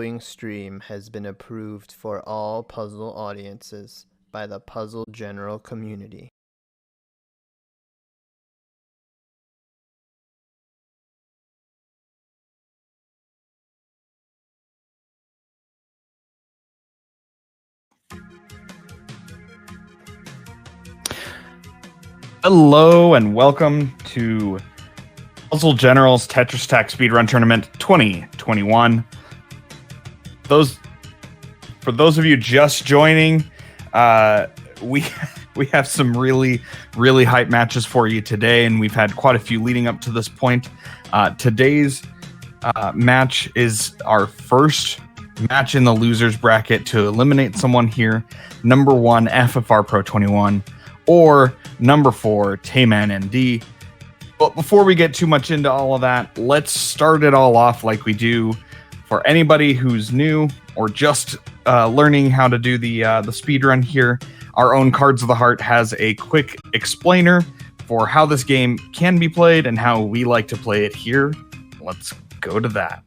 following stream has been approved for all puzzle audiences by the puzzle general community. Hello and welcome to Puzzle General's Tetris Attack Speedrun Tournament 2021. For those of you just joining, we have some really hype matches for you today, and we've had quite a few leading up to this point. Today's match is our first match in the losers bracket to eliminate someone here. Number 1, FFRPro21, or number 4, TaymanND. But before we get too much into all of that, let's start it all off like we do for anybody who's new or just learning how to do the speedrun here. Our own Cards of the Heart has a quick explainer for how this game can be played and how we like to play it here. Let's go to that.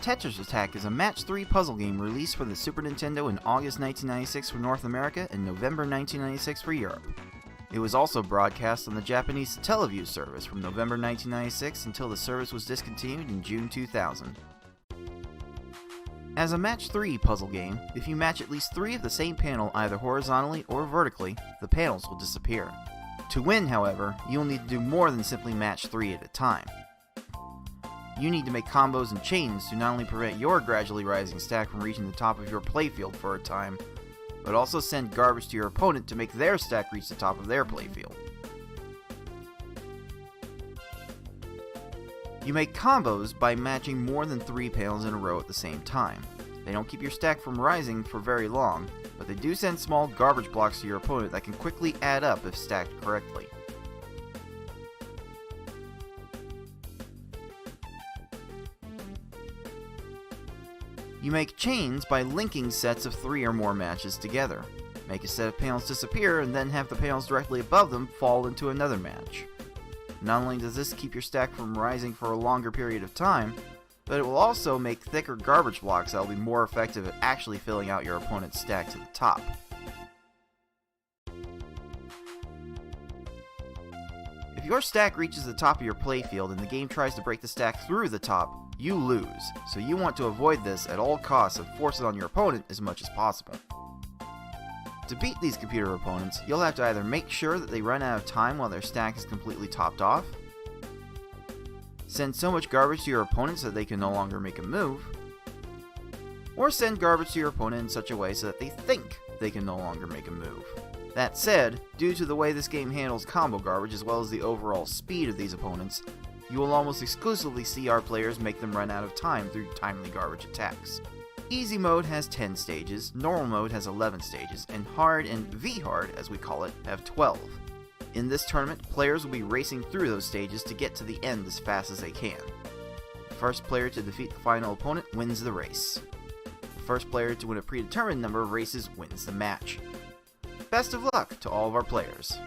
Tetris Attack is a match 3 puzzle game released for the Super Nintendo in August 1996 for North America and November 1996 for Europe. It was also broadcast on the Japanese Teleview service from November 1996 until the service was discontinued in June 2000. As a match 3 puzzle game, if you match at least 3 of the same panel either horizontally or vertically, the panels will disappear. To win, however, you'll need to do more than simply match 3 at a time. You need to make combos and chains to not only prevent your gradually rising stack from reaching the top of your playfield for a time, but also send garbage to your opponent to make their stack reach the top of their playfield. You make combos by matching more than 3 panels in a row at the same time. They don't keep your stack from rising for very long, but they do send small garbage blocks to your opponent that can quickly add up if stacked correctly. You make chains by linking sets of 3 or more matches together. Make a set of panels disappear and then have the panels directly above them fall into another match. Not only does this keep your stack from rising for a longer period of time, but it will also make thicker garbage blocks that will be more effective at actually filling out your opponent's stack to the top. If your stack reaches the top of your playfield and the game tries to break the stack through the top, you lose, so you want to avoid this at all costs and force it on your opponent as much as possible. To beat these computer opponents, you'll have to either make sure that they run out of time while their stack is completely topped off, send so much garbage to your opponent so that they can no longer make a move, or send garbage to your opponent in such a way so that they think they can no longer make a move. That said, due to the way this game handles combo garbage as well as the overall speed of these opponents, you will almost exclusively see our players make them run out of time through timely garbage attacks. Easy mode has 10 stages, normal mode has 11 stages, and hard and V-hard, as we call it, have 12. In this tournament, players will be racing through those stages to get to the end as fast as they can. The first player to defeat the final opponent wins the race. The first player to win a predetermined number of races wins the match. Best of luck to all of our players.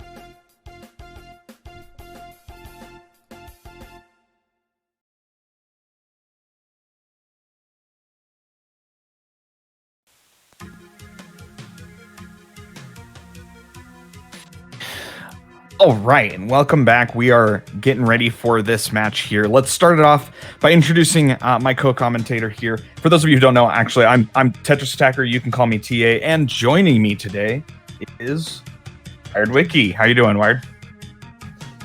All right, and welcome back. We are getting ready for this match here. Let's start it off by introducing my co-commentator here. For those of you who don't know, actually, I'm Tetris Attacker. You can call me TA. And joining me today is Wired Wiki. How you doing, Wired?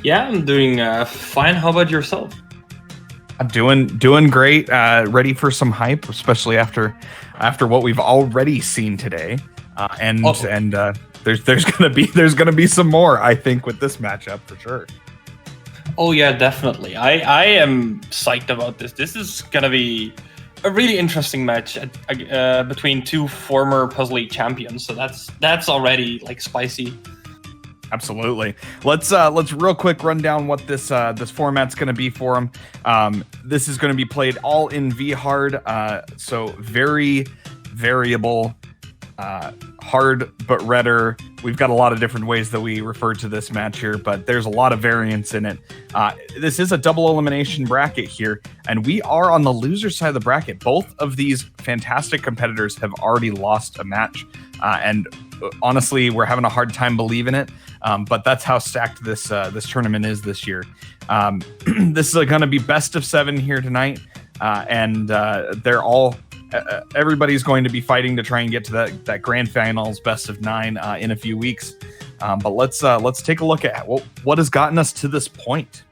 Yeah, I'm doing fine. How about yourself? I'm doing great. Ready for some hype, especially after what we've already seen today. There's gonna be some more, I think, with this matchup for sure. Oh yeah, definitely. I am psyched about this. This is gonna be a really interesting match between 2 former Puzzle League champions. So that's already like spicy. Absolutely. Let's real quick run down what this format's going to be for them. This is going to be played all in V-Hard, so very variable, hard but redder. We've got a lot of different ways that we refer to this match here, but there's a lot of variance in it. This is a double elimination bracket here, and we are on the loser side of the bracket. Both of these fantastic competitors have already lost a match, and honestly, we're having a hard time believing it. But that's how stacked this tournament is this year. This is going to be best of 7 here tonight, and they're all. Everybody's going to be fighting to try and get to that grand finals best of 9 in a few weeks. But let's take a look at what has gotten us to this point.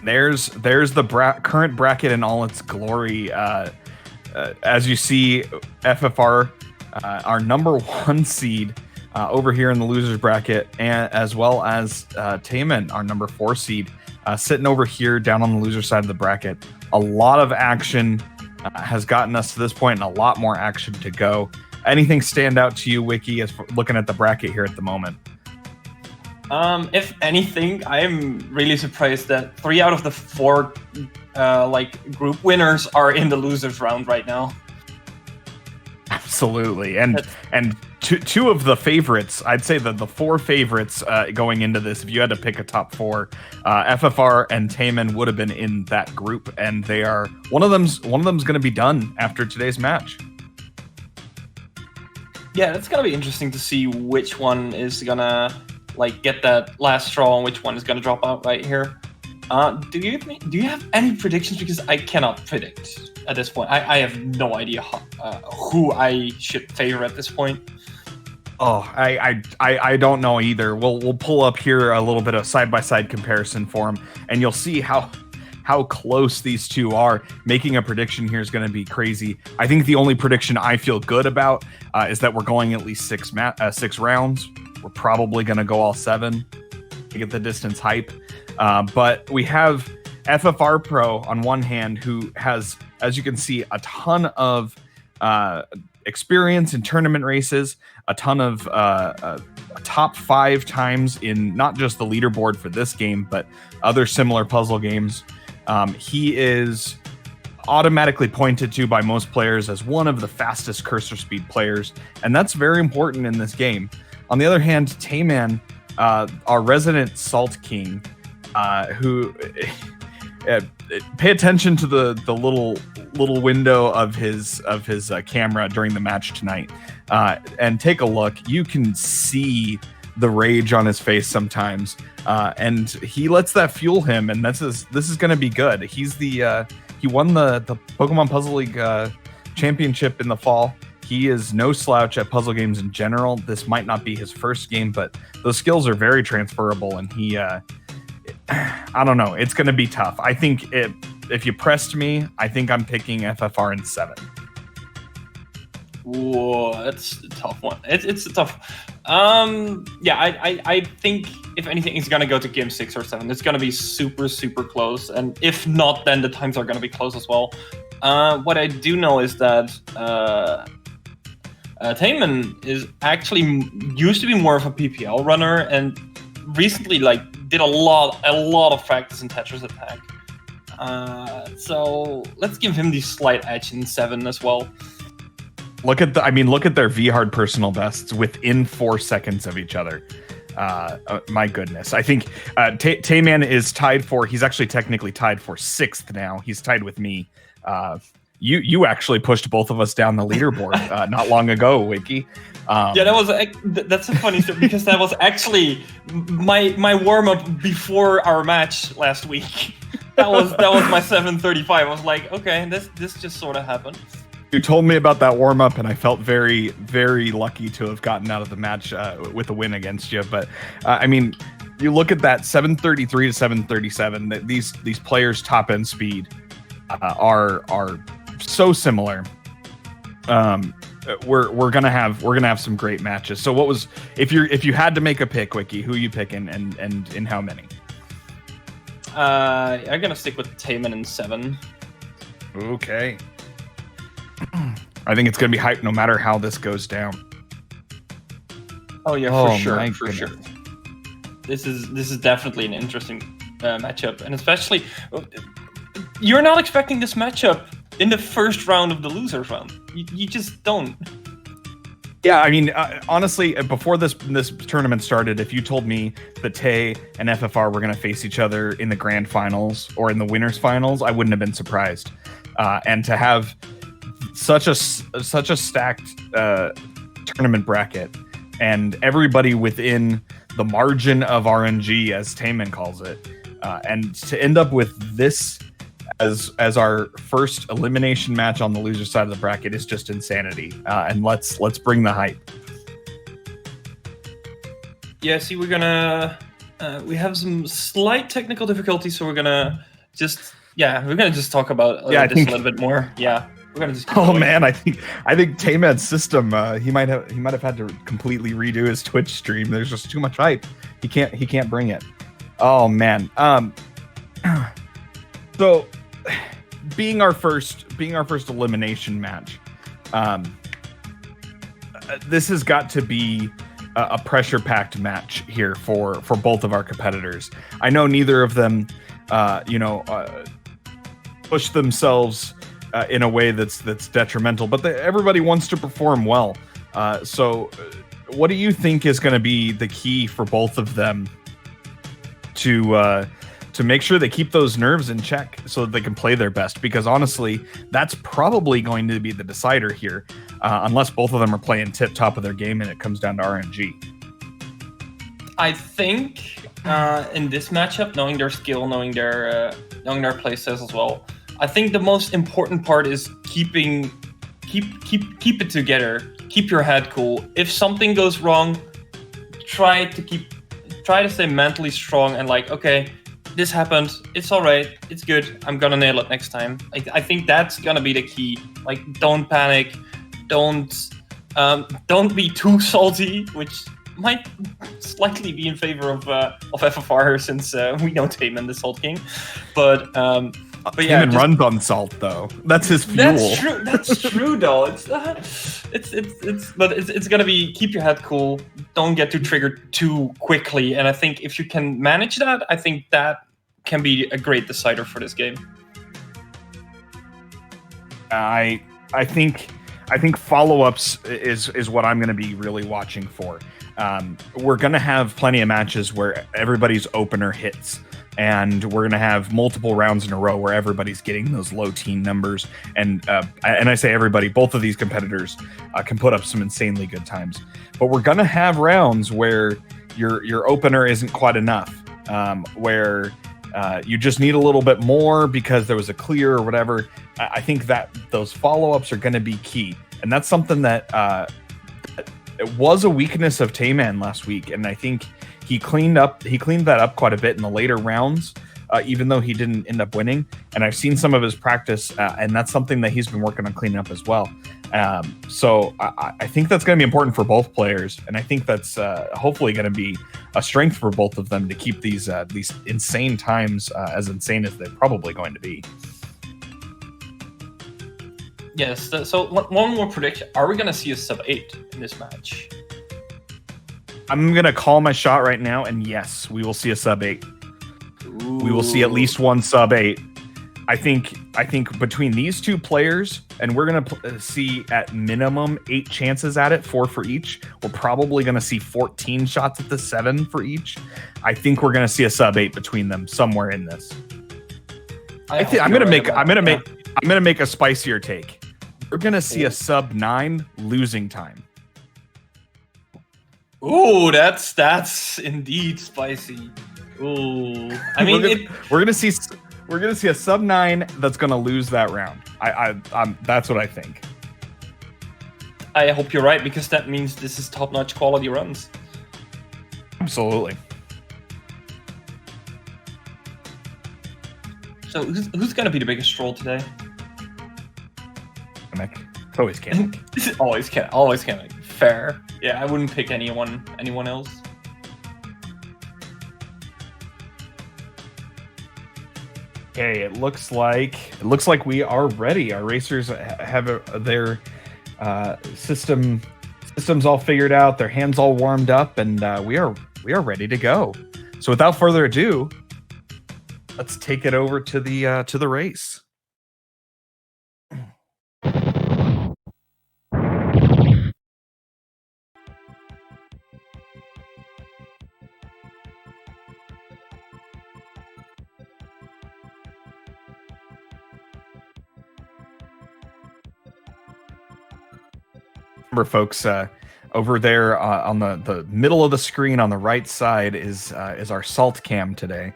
There's the current bracket in all its glory. As you see, FFR, our number 1 seed, over here in the losers bracket, and as well as Tayman, our number 4 seed, sitting over here down on the loser side of the bracket. A lot of action has gotten us to this point, and a lot more action to go. Anything stand out to you, Wiki, as looking at the bracket here at the moment? If anything, I'm really surprised that 3 out of the 4 group winners are in the losers round right now. Absolutely, and two of the favorites, I'd say that the 4 favorites going into this, if you had to pick a top 4, FFR and Tayman would have been in that group, and they are one of them's going to be done after today's match. Yeah, it's gonna be interesting to see which one is gonna get that last straw and which one is gonna drop out right here. Do you have any predictions? Because I cannot predict at this point. I have no idea who I should favor at this point. Oh, I don't know either. We'll pull up here a little bit of side-by-side comparison for them, and you'll see how close these two are. Making a prediction here is going to be crazy. I think the only prediction I feel good about is that we're going at least 6 rounds. We're probably going to go all 7 to get the distance hype. But we have FFRPro on one hand, who has, as you can see, a ton of experience in tournament races, a ton of top 5 times in not just the leaderboard for this game, but other similar puzzle games. He is automatically pointed to by most players as one of the fastest cursor speed players, and that's very important in this game. On the other hand, Tayman, our resident Salt King, who pay attention to the little window of his camera during the match tonight, and take a look. You can see the rage on his face sometimes, and he lets that fuel him, and this is going to be good. He won the Pokemon Puzzle League championship in the fall. He is no slouch at puzzle games in general. This might not be his first game, but those skills are very transferable, and he I don't know. It's going to be tough. I think if you pressed me, I think I'm picking FFR in 7. Whoa, that's a tough one. It's a tough. Yeah, I think if anything, it's gonna go to game 6 or 7. It's gonna be super close, and if not, then the times are gonna be close as well. What I do know is that Tayman is actually used to be more of a PPL runner, and recently did a lot of practice in Tetris Attack. So let's give him the slight edge in 7 as well. Look at their V-Hard personal bests within 4 seconds of each other. My goodness. I think Tayman is he's actually technically tied for 6th now. He's tied with me. You actually pushed both of us down the leaderboard not long ago, Wiki. Yeah, that's a funny story, because that was actually my warm-up before our match last week. That was my 7:35. I was like, okay, this just sort of happened. You told me about that warm-up, and I felt very, very lucky to have gotten out of the match with a win against you. But you look at that 7:33 to 7:37. These players' top-end speed are so similar. We're gonna have some great matches. So if you had to make a pick, Wiki, who are you picking, and in how many? I'm gonna stick with Tayman in 7. Okay. I think it's going to be hype no matter how this goes down. Oh yeah, Oh, for sure, my for sure. goodness. This is definitely an interesting matchup, and especially you're not expecting this matchup in the first round of the losers round. You just don't. Yeah, I mean, honestly, before this tournament started, if you told me that Tay and FFR were going to face each other in the grand finals or in the winners finals, I wouldn't have been surprised. And to have such a stacked tournament bracket and everybody within the margin of RNG, as Tayman calls it, and to end up with this as our first elimination match on the loser side of the bracket is just insanity. And let's bring the hype. Yeah, see, we're gonna we have some slight technical difficulties, so we're gonna just talk about this a little bit more. Yeah, we're gonna just. Oh man, I think Tayman's system. He might have had to completely redo his Twitch stream. There's just too much hype. He can't bring it. Oh man. So, being our first elimination match, this has got to be a pressure-packed match here for both of our competitors. I know neither of them, push themselves in a way that's detrimental, but everybody wants to perform well. So, what do you think is going to be the key for both of them to make sure they keep those nerves in check so that they can play their best? Because honestly, that's probably going to be the decider here, unless both of them are playing tip-top of their game and it comes down to RNG. I think in this matchup, knowing their skill, knowing their playstyles as well, I think the most important part is keep it together. Keep your head cool. If something goes wrong, try to stay mentally strong and like, okay, this happened. It's all right. It's good. I'm gonna nail it next time. I think that's gonna be the key. Like, don't panic. Don't be too salty, which might slightly be in favor of FFR since we know Tayman the Salt King. But yeah, Tayman runs on salt though. That's his fuel. That's true. That's true though. It's gonna be keep your head cool. Don't get too triggered too quickly. And I think if you can manage that, I think that can be a great decider for this game. I think follow-ups is what I'm going to be really watching for. We're going to have plenty of matches where everybody's opener hits, and we're going to have multiple rounds in a row where everybody's getting those low teen numbers. And I say everybody, both of these competitors can put up some insanely good times. But we're going to have rounds where your opener isn't quite enough, where you just need a little bit more because there was a clear or whatever. I think that those follow-ups are going to be key. And that's something that it was a weakness of Tayman last week. And I think he cleaned that up quite a bit in the later rounds, even though he didn't end up winning. And I've seen some of his practice, and that's something that he's been working on cleaning up as well. So I think that's going to be important for both players, and I think that's hopefully going to be a strength for both of them to keep these insane times as insane as they're probably going to be. Yes. So one more prediction: are we going to see a sub-8 in this match? I'm going to call my shot right now, and yes, we will see a sub-8. We will see at least one sub-8. I think between these two players, and we're going to see at minimum 8 chances at it, 4 for each. We're probably going to see 14 shots at the 7 for each. I think we're going to see a sub-8 between them somewhere in this. I'm going to make a spicier take. We're going to see a sub-9 losing time. Ooh, that's indeed spicy. Ooh, I mean, we're gonna see a sub-9 that's gonna lose that round. That's what I think. I hope you're right, because that means this is top-notch quality runs. Absolutely. So who's gonna be the biggest troll today? Kamek. It's always Kamek. always Kamek. Fair. Yeah, I wouldn't pick anyone else. Okay, it looks like we are ready. Our racers have their systems all figured out, their hands all warmed up, and we are ready to go. So without further ado, let's take it over to the race. Remember, folks, over there on the middle of the screen on the right side is our salt cam today.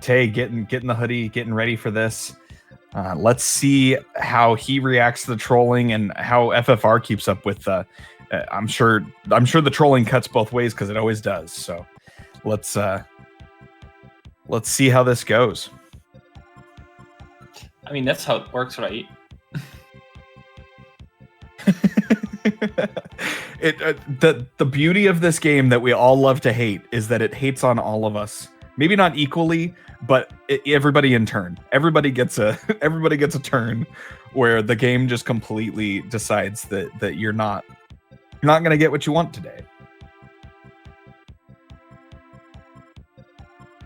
Tay getting the hoodie, getting ready for this. Let's see how he reacts to the trolling and how FFR keeps up with. I'm sure the trolling cuts both ways because it always does. So let's see how this goes. I mean, that's how it works, right? The beauty of this game that we all love to hate is that it hates on all of us. Maybe not equally, but everybody in turn. Everybody gets a turn where the game just completely decides that you're not going to get what you want today.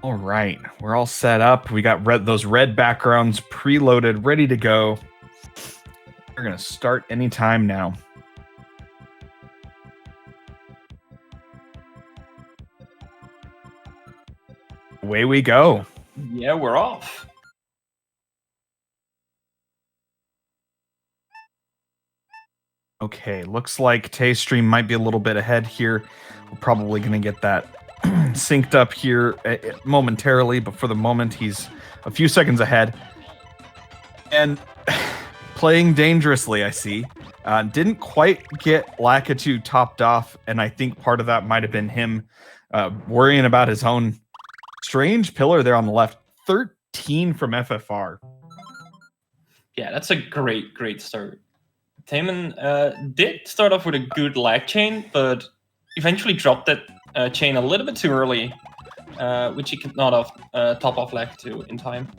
All right, we're all set up. We got those red backgrounds preloaded, ready to go. We're going to start anytime now. Away we go. Yeah, we're off. Okay, looks like Tay's stream might be a little bit ahead here. We're probably going to get that synced up here momentarily, but for the moment, he's a few seconds ahead. And playing dangerously, I see. Didn't quite get Lakitu topped off, and I think part of that might have been him worrying about his own strange pillar there on the left. 13 from FFR. Yeah, that's a great start. Tayman did start off with a good lag chain, but eventually dropped that chain a little bit too early, which he could not have top off lag to in time.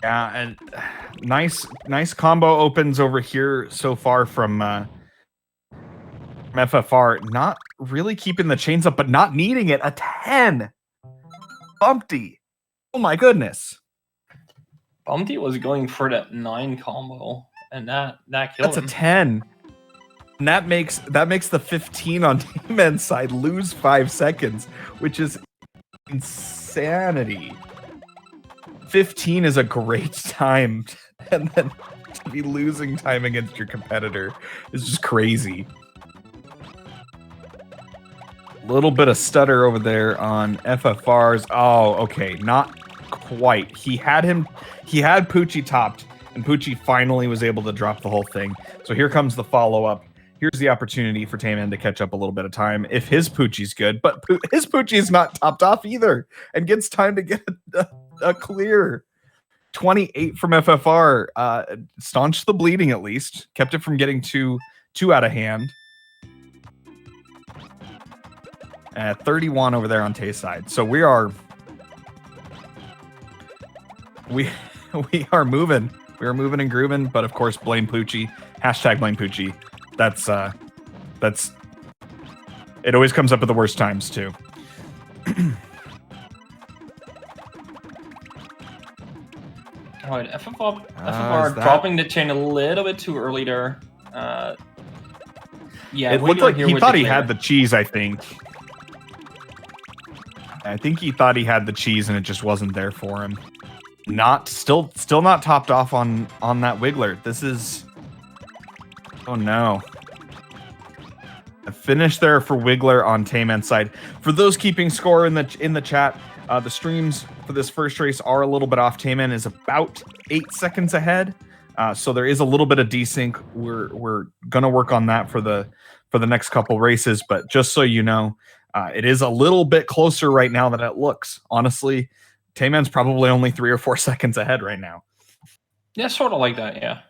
Yeah, and nice combo opens over here so far from FFR. Not really keeping the chains up, but not needing it. A 10. Bumpty. Oh my goodness. Bumpty was going for that 9 combo, and that killed him. That's a 10. And that makes the 15 on TaymanND's side lose 5 seconds, which is insanity. 15 is a great time, and then to be losing time against your competitor is just crazy. Little bit of stutter over there on FFR's. Oh, okay, not quite. He had Poochie topped, and Poochie finally was able to drop the whole thing. So here comes the follow-up. Here's the opportunity for TaymanND to catch up a little bit of time if his Poochie's good, but his Poochie is not topped off either, and gets time to get a clear. 28 from FFR. Staunched the bleeding at least. Kept it from getting too out of hand. 31 over there on Tay's side. So we are moving. We are moving and grooving, but of course blame Poochie. Hashtag blame Poochie. That's it always comes up at the worst times too. Alright, FFR dropping the chain a little bit too early there. Yeah, it looked like he thought he had the cheese, I think. I think he thought he had the cheese and it just wasn't there for him. Still not topped off on that Wiggler. This is... Oh no. A finish there for Wiggler on TaymanND's side. For those keeping score in the chat, the streams for this first race are a little bit off. TaymanND is about 8 seconds ahead. So there is a little bit of desync. We're gonna work on that for the next couple races, but just so you know, it is a little bit closer right now than it looks. Honestly, TaymanND's probably only 3 or 4 seconds ahead right now. Yeah, sort of like that, yeah.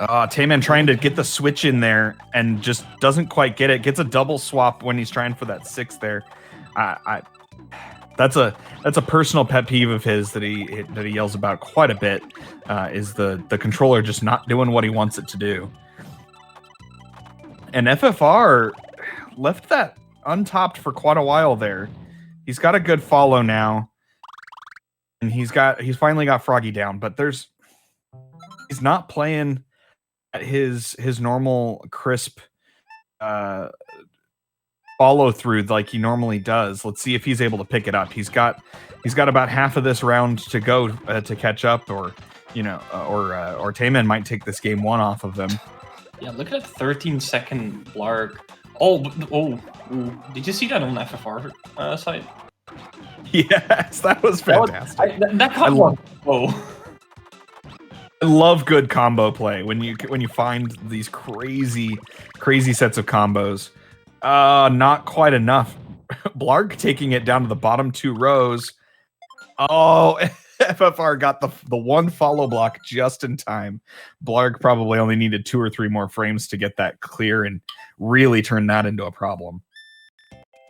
Tayman trying to get the switch in there and just doesn't quite get it. Gets a double swap when he's trying for that 6 there. That's a personal pet peeve of his that he yells about quite a bit. Is the controller just not doing what he wants it to do. And FFR left that untopped for quite a while there. He's got a good follow now, and he's finally got Froggy down. But he's not playing at his normal crisp follow through like he normally does. Let's see if he's able to pick it up. He's got about half of this round to go to catch up, or Tayman might take this game 1 off of him. Yeah, look at that 13-second blarg. Oh, did you see that on FFR side? Yes, that was fantastic. That combo. I love good combo play when you find these crazy sets of combos. Not quite enough. Blarg taking it down to the bottom 2 rows. Oh, FFR got the 1 follow block just in time. Blarg probably only needed 2 or 3 more frames to get that clear and really turn that into a problem.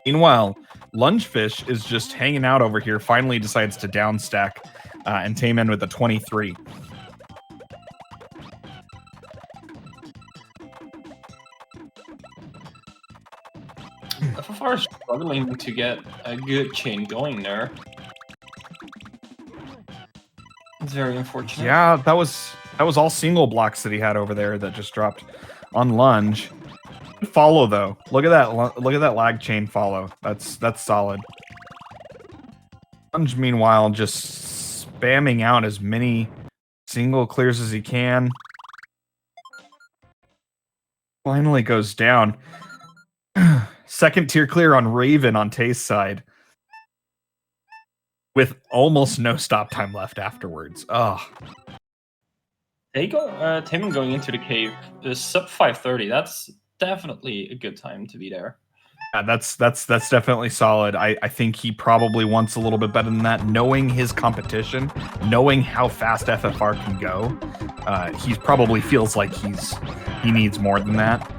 Meanwhile, Lungefish is just hanging out over here, finally decides to down stack, and Tayman with a 23. FFR is struggling to get a good chain going there. It's very unfortunate. Yeah, that was all single blocks that he had over there that just dropped on Lunge. Good follow though. Look at that lag chain follow. That's solid. Lunge meanwhile just spamming out as many single clears as he can. Finally goes down. Second tier clear on Raven on Tay's side. With almost no stop time left afterwards. Oh. Tayman going into the cave is sub 5:30. That's definitely a good time to be there. Yeah, that's definitely solid. I think he probably wants a little bit better than that. Knowing his competition, knowing how fast FFR can go, he probably feels like he needs more than that.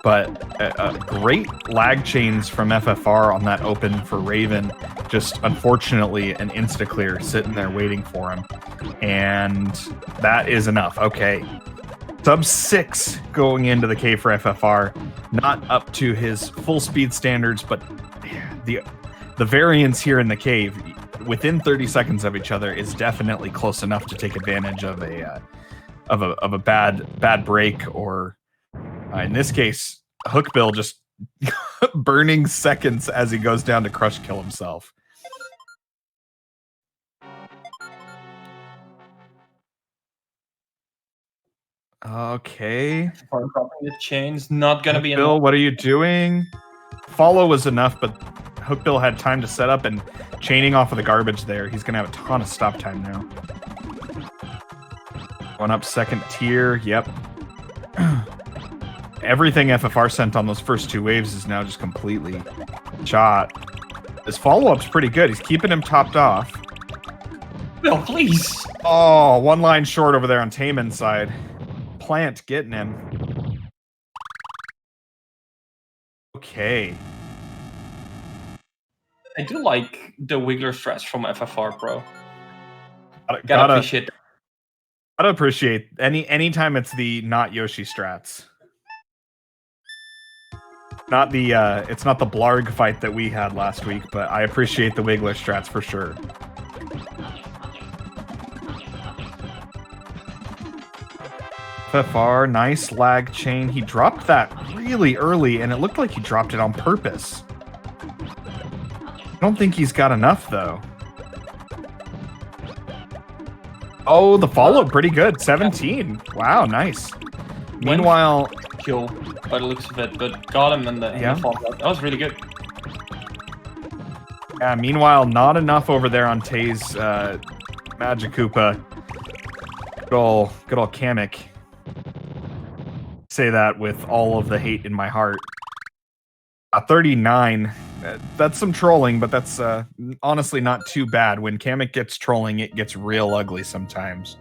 But great lag chains from FFR on that open for Raven. Just unfortunately an insta clear sitting there waiting for him, and that is enough. Okay. Sub 6 going into the cave for FFR. Not up to his full speed standards, but the variance here in the cave within 30 seconds of each other is definitely close enough to take advantage of a bad break, or in this case, Hookbill just burning seconds as he goes down to crush kill himself. Okay. Dropping the chains, not gonna be Bill, what are you doing? Follow was enough, but Hookbill had time to set up, and chaining off of the garbage there. He's gonna have a ton of stop time now. Going up second tier, yep. Everything FFR sent on those first 2 waves is now just completely shot. His follow-up's pretty good. He's keeping him topped off. Bill, please. Oh, 1 line short over there on Tayman's side. Plant getting him. Okay. I do like the Wiggler strats from FFRPro. Gotta appreciate that. Gotta appreciate anytime it's the not Yoshi strats. Not the it's not the Blarg fight that we had last week, but I appreciate the Wiggler strats for sure. FFR, nice lag chain. He dropped that really early, and it looked like he dropped it on purpose. I don't think he's got enough, though. Oh, the follow pretty good. 17. Wow, nice. Meanwhile, Kill by the looks of it, but got him in the fall. That was really good. Yeah, meanwhile, not enough over there on Tay's Magikoopa. Good ol' Kamek. Say that with all of the hate in my heart. 39. That's some trolling, but that's honestly not too bad. When Kamek gets trolling, it gets real ugly sometimes.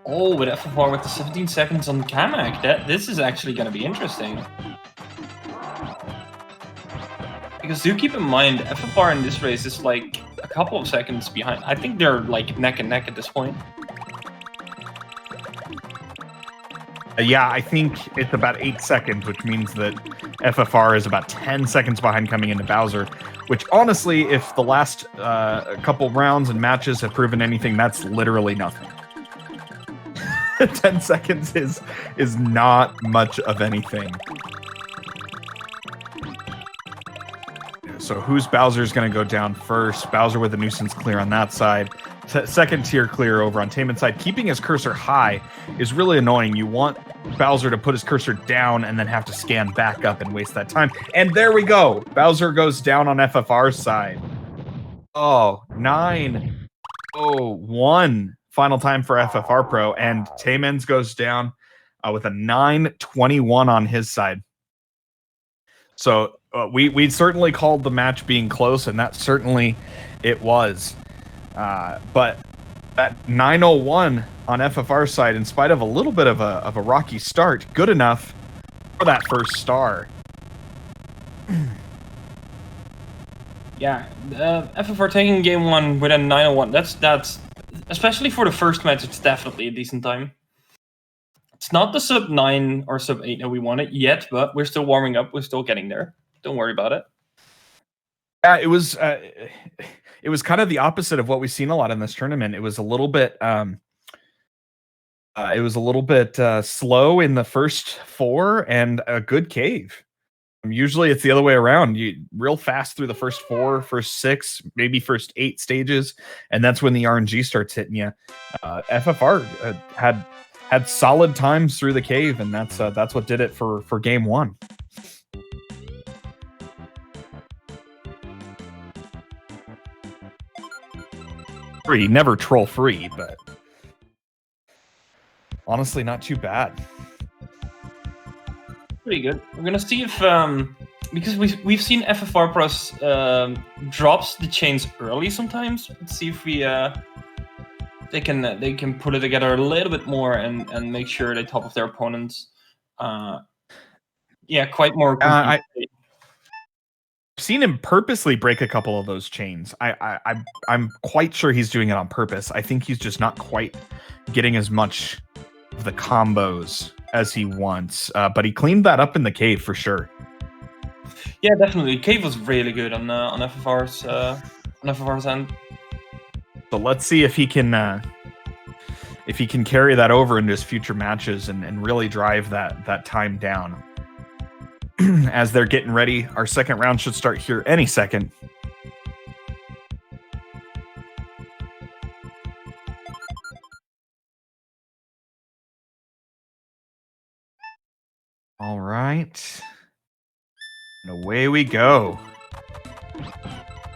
Oh, with FFR with the 17 seconds on Kamak, this is actually going to be interesting. Because do keep in mind, FFR in this race is like a couple of seconds behind. I think they're like neck and neck at this point. Yeah, I think it's about 8 seconds, which means that FFR is about 10 seconds behind coming into Bowser, which honestly, if the last couple rounds and matches have proven anything, that's literally nothing. 10 seconds is not much of anything. So who's Bowser's going to go down first? Bowser with a nuisance clear on that side. Second tier clear over on Tayman's side. Keeping his cursor high is really annoying. You want Bowser to put his cursor down and then have to scan back up and waste that time. And there we go. Bowser goes down on FFR's side. Oh, 9:01 final time for FFR Pro. And Tayman's goes down with a 9:21 on his side. So we certainly called the match being close, and that certainly it was. But that 9:01 on FFR's side, in spite of a little bit of a rocky start, good enough for that first star. Yeah, FFR taking game 1 with a 9:01. That's especially for the first match. It's definitely a decent time. It's not the sub 9 or sub 8 that we wanted yet, but we're still warming up. We're still getting there. Don't worry about it. Yeah, it was kind of the opposite of what we've seen a lot in this tournament. It was a little bit slow in the first 4 and a good cave. Usually it's the other way around. You real fast through the first 4, first 6, maybe first 8 stages, and that's when the RNG starts hitting you. FFR had solid times through the cave, and that's what did it for game 1. Free, never troll free, but honestly, not too bad. Pretty good. We're gonna see if because we've seen FFR Pros drops the chains early sometimes. Let's see if we they can put it together a little bit more and make sure they top of their opponents. Yeah, quite more. I've seen him purposely break a couple of those chains. I'm quite sure he's doing it on purpose. I think he's just not quite getting as much of the combos as he wants. But he cleaned that up in the cave for sure. Yeah, definitely. Cave was really good on FFR's end. So let's see if he can carry that over into his future matches and really drive that time down. As they're getting ready, our second round should start here any second. All right. And away we go.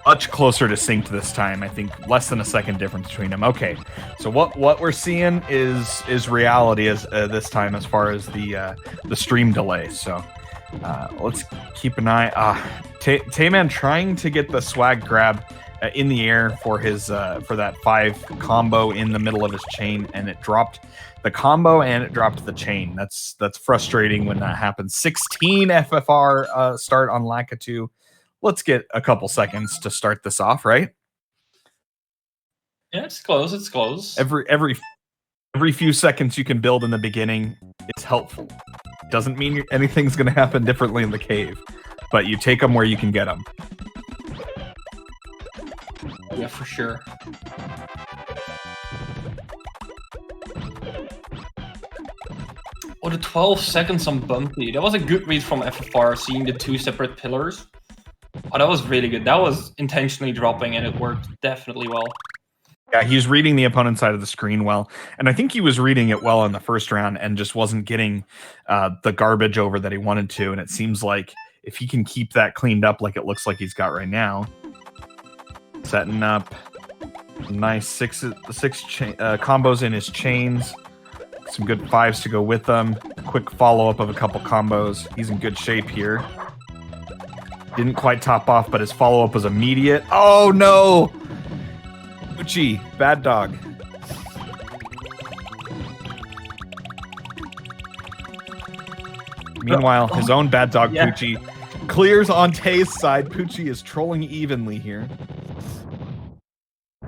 Much closer to synced this time. I think less than a second difference between them. Okay, so what we're seeing is reality as this time as far as the stream delay. So let's keep an eye. Tayman trying to get the swag grab in the air for his for that 5 combo in the middle of his chain, and it dropped the combo and it dropped the chain. That's frustrating when that happens. 16 FFR start on Lakitu. Let's get a couple seconds to start this off, right? Yeah, it's close. It's close. Every few seconds you can build in the beginning is helpful. Doesn't mean anything's going to happen differently in the cave, but you take them where you can get them. Yeah, for sure. Oh, the 12 seconds on Bumpy. That was a good read from FFR, seeing the 2 separate pillars. Oh, that was really good. That was intentionally dropping, and it worked definitely well. Yeah, he's reading the opponent's side of the screen well, and I think he was reading it well in the first round and just wasn't getting the garbage over that he wanted to, and it seems like if he can keep that cleaned up like it looks like he's got right now, setting up nice 6 combos in his chains, some good 5s to go with them, quick follow-up of a couple combos. He's in good shape here. Didn't quite top off, but his follow-up was immediate. Oh, no! Poochie, bad dog. Meanwhile, his own bad dog, Yeah. Poochie, clears on Tay's side. Poochie is trolling evenly here. I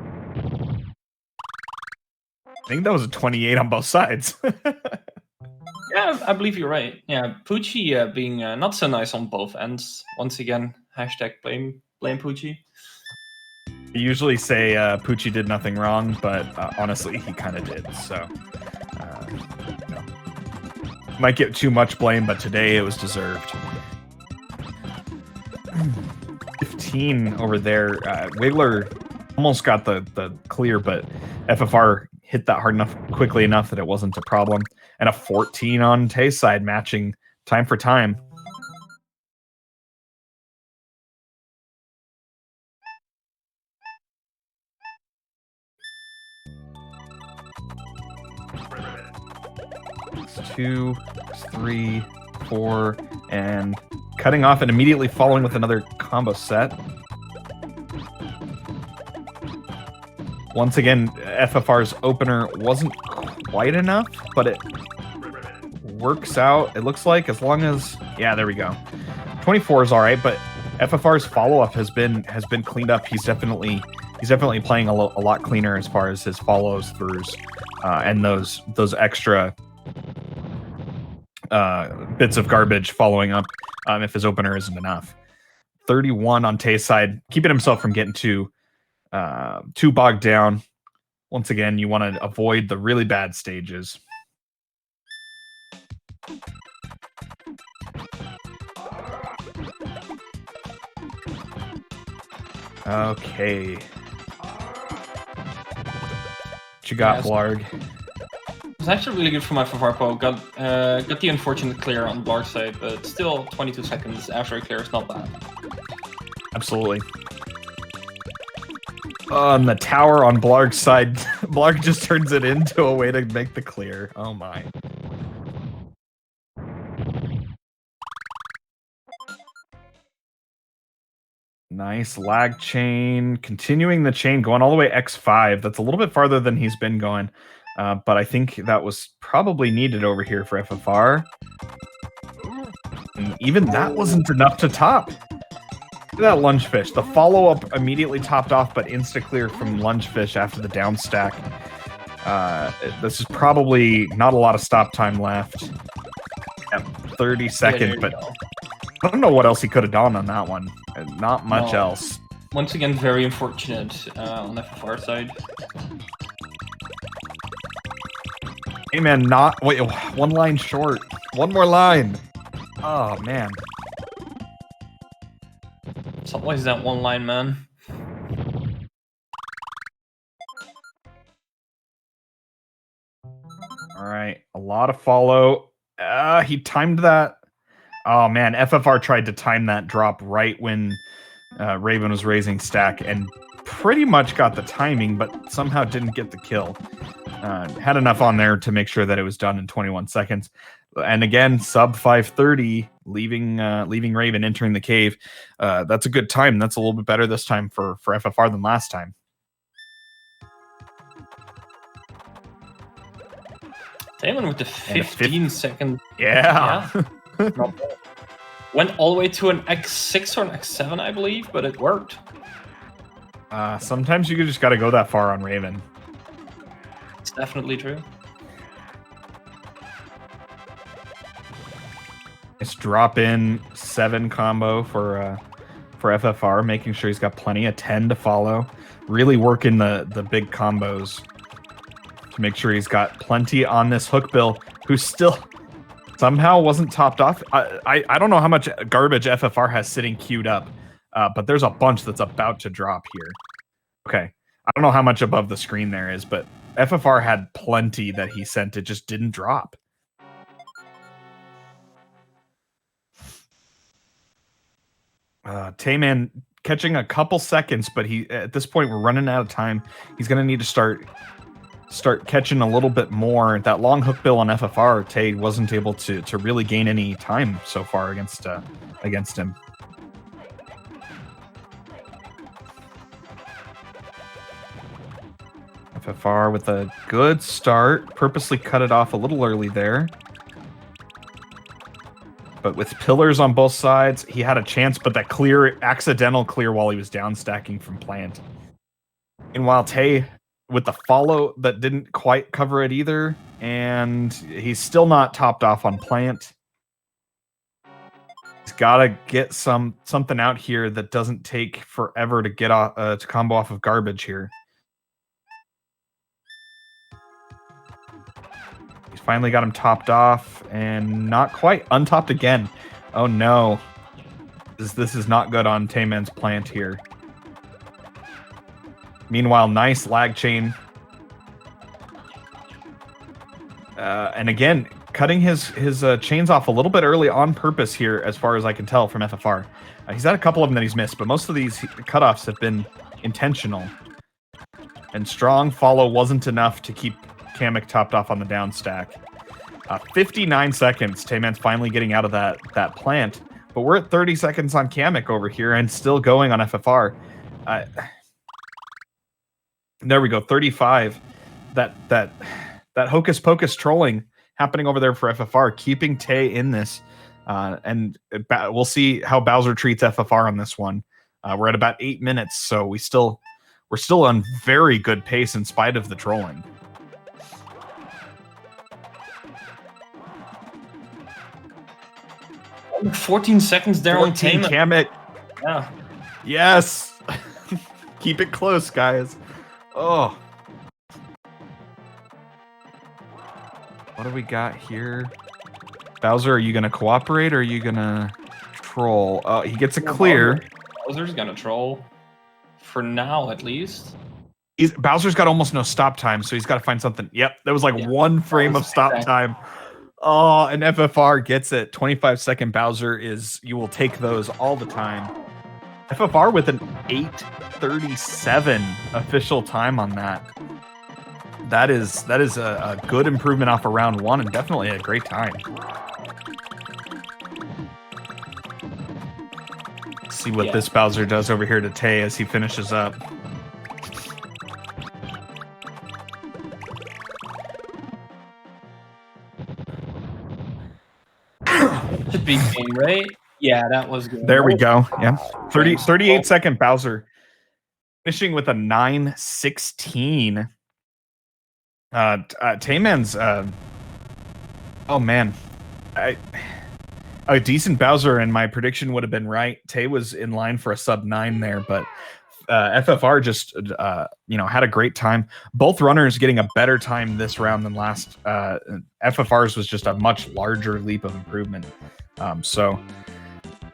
think that was a 28 on both sides. Yeah, I believe you're right. Yeah, Poochie being not so nice on both ends. Once again, hashtag blame Poochie. I usually say Poochie did nothing wrong, but honestly, he kind of did. So, you know, might get too much blame, but today it was deserved. 15 over there. Wiggler almost got the clear, but FFR hit that hard enough, quickly enough that it wasn't a problem. And a 14 on Tay's side, matching time for time. It's 2, 3, 4, and cutting off and immediately following with another combo set. Once again, FFR's opener wasn't quite enough, but it works out, it looks like, as long as... Yeah, there we go. 24 is all right, but FFR's follow-up has been cleaned up. He's definitely playing a lot cleaner as far as his follows-throughs and those extra bits of garbage following up if his opener isn't enough. 31 on Tay's side, keeping himself from getting too bogged down. Once again, you want to avoid the really bad stages. Okay. What you got, Blarg? It was actually really good for my FFRPro. Got the unfortunate clear on Blarg's side, but still 22 seconds after a clear is not bad. Absolutely. On the tower on Blarg's side, Blarg just turns it into a way to make the clear. Oh my. Nice lag chain. Continuing the chain, going all the way X5. That's a little bit farther than he's been going. But I think that was probably needed over here for FFR. And even that wasn't enough to top. Look at that lunge fish. The follow-up immediately topped off, but insta-clear from lunge fish after the down stack. This is probably not a lot of stop time left. Yep, 30-second, but I don't know what else he could have done on that one. Not much else. Once again, very unfortunate on the FFR side. Hey man, wait, one line short. One more line. Oh man. It's always that one line, man. All right, a lot of follow. He timed that. Oh man, FFR tried to time that drop right when Raven was raising stack and pretty much got the timing, but somehow didn't get the kill. Had enough on there to make sure that it was done in 21 seconds. And again, sub 5:30, leaving Raven, entering the cave. That's a good time. That's a little bit better this time for FFR than last time. Tayman with the 15-second. Yeah. Went all the way to an X6 or an X7, I believe, but it worked. Sometimes you just got to go that far on Raven. It's definitely true. Nice drop in 7 combo for FFR, making sure he's got plenty of 10 to follow. Really working the big combos to make sure he's got plenty on this hook bill, who still somehow wasn't topped off. I don't know how much garbage FFR has sitting queued up, but there's a bunch that's about to drop here. Okay, I don't know how much above the screen there is, but FFR had plenty that he sent. It just didn't drop. Tayman catching a couple seconds, but at this point we're running out of time. He's going to need to start catching a little bit more. That long hook bill on FFR, Tay wasn't able to really gain any time so far against him. FFR with a good start. Purposely cut it off a little early there. But with pillars on both sides, he had a chance, but that accidental clear while he was down stacking from plant. Meanwhile, Tay with the follow that didn't quite cover it either, and he's still not topped off on plant. He's got to get something out here that doesn't take forever to get off to combo off of garbage here. He's finally got him topped off, and not quite. Untopped again. Oh no. This is not good on TaymanND's plant here. Meanwhile, nice lag chain. And again, cutting his chains off a little bit early on purpose here, as far as I can tell from FFR. He's had a couple of them that he's missed, but most of these cutoffs have been intentional. And strong follow wasn't enough to keep Kamek topped off on the down stack. 59 seconds. TaymanND's finally getting out of that plant, but we're at 30 seconds on Kamek over here and still going on FFR. There we go. 35. That hocus pocus trolling happening over there for FFR, keeping Tay in this, and we'll see how Bowser treats FFR on this one. We're at about 8 minutes, so we're still on very good pace in spite of the trolling. 14 seconds there on TaymanND. Kamek. Yeah. Yes. Keep it close, guys. Oh. What do we got here? Bowser, are you going to cooperate or are you going to troll? He gets a clear. Bowser's going to troll. For now, at least. Bowser's got almost no stop time, so he's got to find something. Yep, there was like one frame of stop time. Oh, and FFR gets it. 25-second Bowser you will take those all the time. FFR with an 8:37 official time on that. That is a good improvement off of round one and definitely a great time. Let's see what this Bowser does over here to Tay as he finishes up. Should be game, right? Yeah, that was good. There we go. Yeah. 38-second Bowser. Finishing with a 9:16. TaymanND's oh man. A decent Bowser, and my prediction would have been right. Tay was in line for a sub 9 there, but FFR just had a great time. Both runners getting a better time this round than last. FFR's was just a much larger leap of improvement. So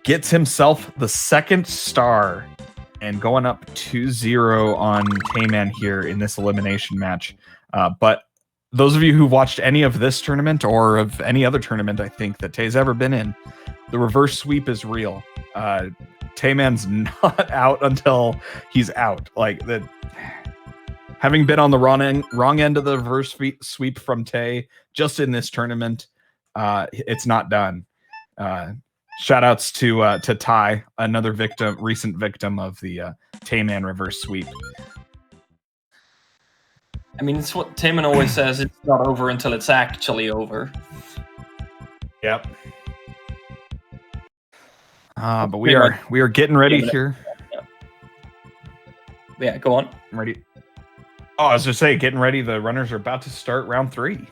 gets himself the second star and going up 2-0 on TaymanND here in this elimination match. But those of you who've watched any of this tournament or of any other tournament, I think that Tay's ever been in, the reverse sweep is real. TaymanND's not out until he's out. Like that, having been on the wrong end of the reverse sweep from Tay just in this tournament, it's not done. Shout outs to Ty, another recent victim of the TaymanND reverse sweep. I mean, it's what TaymanND always says, it's not over until it's actually over. Yep. But we are getting ready here. Yeah, go on. I'm ready. Oh, I was just saying, getting ready. The runners are about to start round 3.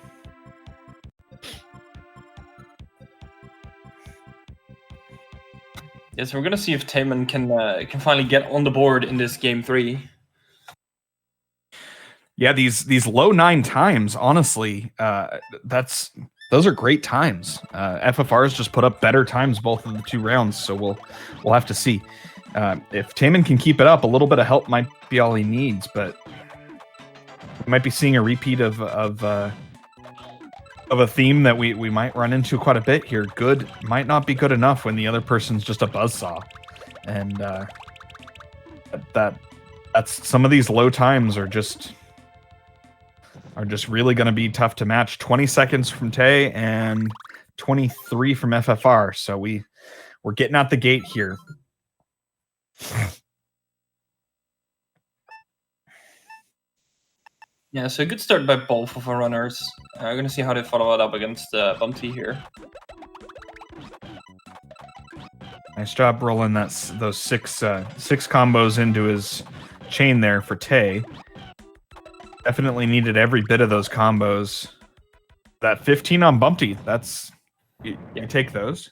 Yeah, so we're gonna see if TaymanND can finally get on the board in this game 3. Yeah, these low 9 times, honestly, those are great times. FFR's just put up better times both of the 2 rounds, so we'll have to see. If TaymanND can keep it up, a little bit of help might be all he needs, but we might be seeing a repeat of a theme that we might run into quite a bit here. Good might not be good enough when the other person's just a buzzsaw, and that's some of these low times are just really going to be tough to match. 20 seconds from Tay and 23 from FFR. So we're getting out the gate here. Yeah, so a good start by both of our runners. I'm gonna see how they follow it up against Bumpty here. Nice job rolling those six combos into his chain there for Tay. Definitely needed every bit of those combos. That 15 on Bumpty, that's you take those.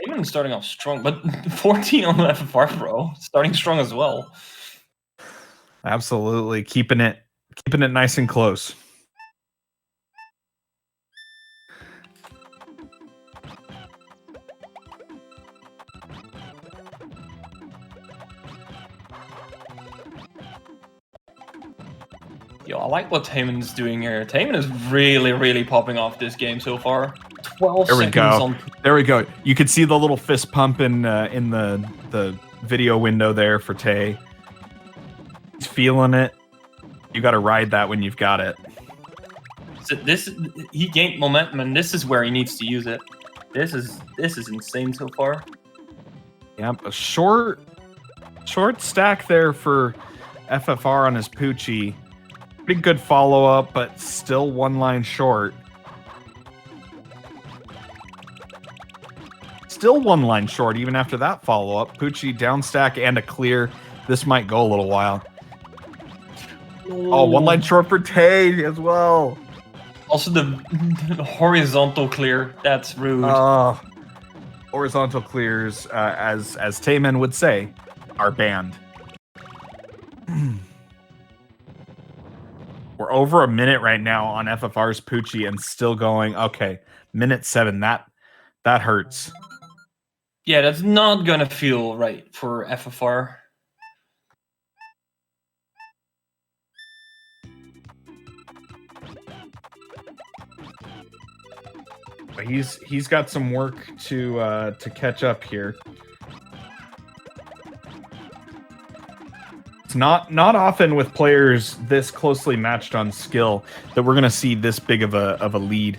Even starting off strong, but 14 on FFRPro, starting strong as well. Absolutely keeping it nice and close. Yo, I like what Tayman's doing here. Tayman is really, really popping off this game so far. 12 there we seconds go. on. There we go. You could see the little fist pump in the video window there for Tay. He's feeling it. You got to ride that when you've got it. So he gained momentum, and this is where he needs to use it. This is insane so far. Yep, a short stack there for FFR on his Poochie. Pretty good follow-up, but still one line short. Still one line short even after that follow-up. Poochie down stack and a clear. This might go a little while. Oh, one line short for Tay as well. Also the horizontal clear. That's rude. Horizontal clears, as Tayman would say, are banned. We're over a minute right now on FFR's Poochie and still going. Okay, minute 7. That hurts. Yeah, that's not gonna feel right for FFR. He's got some work to catch up here. It's not often with players this closely matched on skill that we're going to see this big of a lead.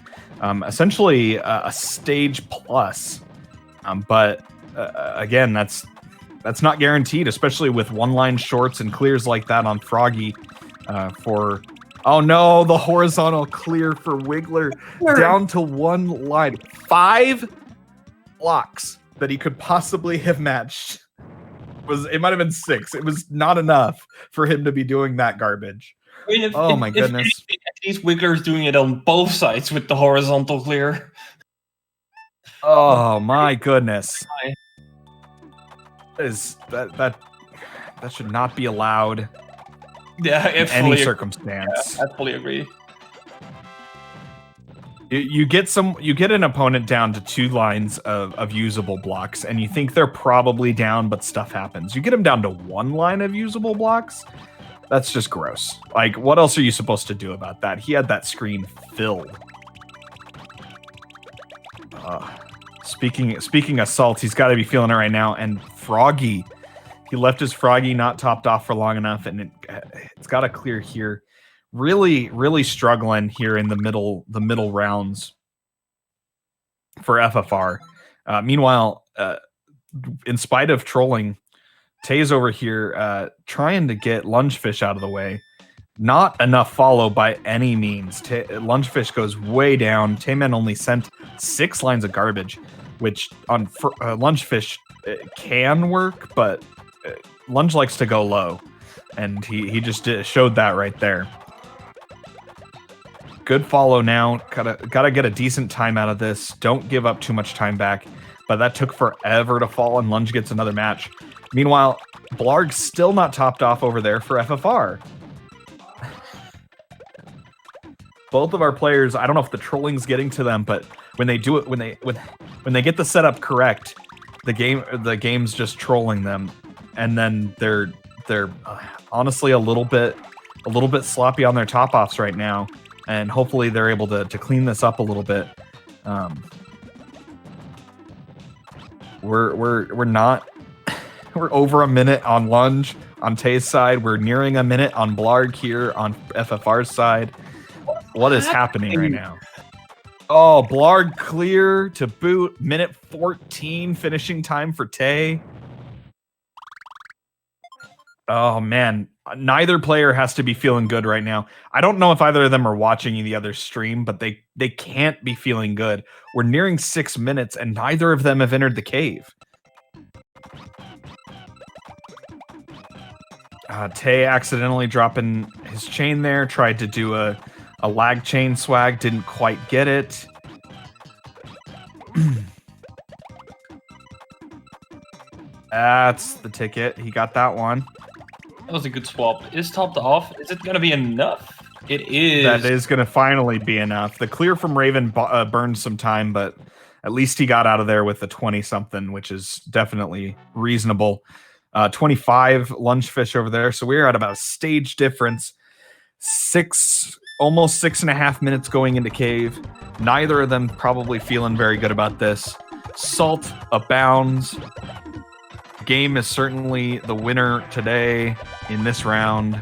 Essentially a stage plus, but again, that's not guaranteed, especially with one line shorts and clears like that on Froggy. Oh no, the horizontal clear for Wiggler down to one line. 5 blocks that he could possibly have matched. It might have been 6. It was not enough for him to be doing that garbage. I mean, my goodness. At least Wiggler's doing it on both sides with the horizontal clear. Oh my goodness. That should not be allowed. Yeah, in any circumstance. Yeah, I fully agree. You get an opponent down to 2 lines of usable blocks, and you think they're probably down, but stuff happens. You get them down to 1 line of usable blocks. That's just gross. Like, what else are you supposed to do about that? He had that screen filled. Speaking of salt, he's got to be feeling it right now. And Froggy, he left his Froggy not topped off for long enough, and it's got to clear here. Really, really struggling here in the middle rounds for FFR. Meanwhile, in spite of trolling, Tay's over here trying to get Lungefish out of the way. Not enough follow by any means. Lungefish goes way down. Tayman only sent 6 lines of garbage, which on Lungefish can work, but Lunge likes to go low, and he just showed that right there. Good follow now. Gotta get a decent time out of this. Don't give up too much time back. But that took forever to fall, and Lunge gets another match. Meanwhile, Blarg's still not topped off over there for FFR. Both of our players, I don't know if the trolling's getting to them, but when they do it, when they get the setup correct, the game's just trolling them, and then they're honestly a little bit sloppy on their top offs right now. And hopefully they're able to clean this up a little bit. We're over a minute on Lunge on Tay's side. We're nearing a minute on Blarg here on FFR's side. What is happening right now? Oh, Blarg clear to boot. Minute 14 finishing time for Tay. Oh man, neither player has to be feeling good right now. I don't know if either of them are watching the other stream, but they can't be feeling good. We're nearing 6 minutes and neither of them have entered the cave. Tay accidentally dropping his chain there, tried to do a lag chain swag, didn't quite get it. That's the ticket. He got that one. That was a good swap. Is topped off. Is it going to be enough? It is. That is going to finally be enough. The clear from Raven burned some time, but at least he got out of there with the 20-something, which is definitely reasonable. 25 lungefish over there. So we're at about a stage difference. Almost 6.5 minutes going into cave. Neither of them probably feeling very good about this. Salt abounds. Game is certainly the winner today in this round.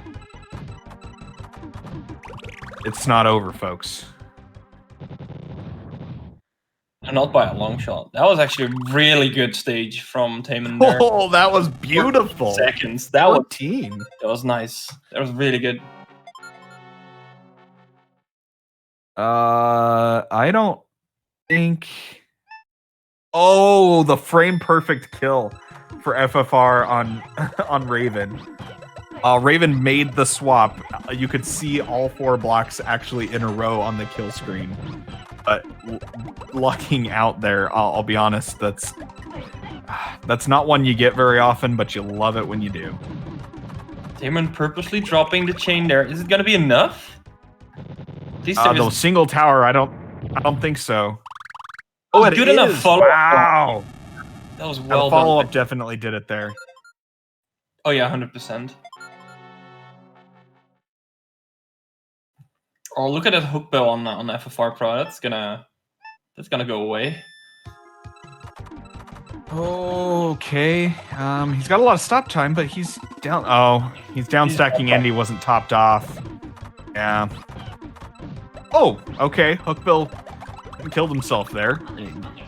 It's not over, folks. Not by a long shot. That was actually a really good stage from TaymanND there. Oh, that was beautiful. Seconds. That was 14. That was nice. That was really good. I don't think. Oh, the frame perfect kill for FFR on Raven. Raven made the swap. You could see all 4 blocks actually in a row on the kill screen. But lucking out there, I'll be honest, that's not one you get very often, but you love it when you do. Tayman purposely dropping the chain there. Is it going to be enough? The single tower, I don't think so. Oh, it good enough follow-up. Wow. That was well done. Follow-up definitely did it there. Oh yeah, 100%. Oh, look at that hook bill on FFRPro. That's gonna go away. Okay. He's got a lot of stop time, but he's down. Oh, he's down stacking ND wasn't topped off. Yeah. Oh, okay. Hookbill killed himself there.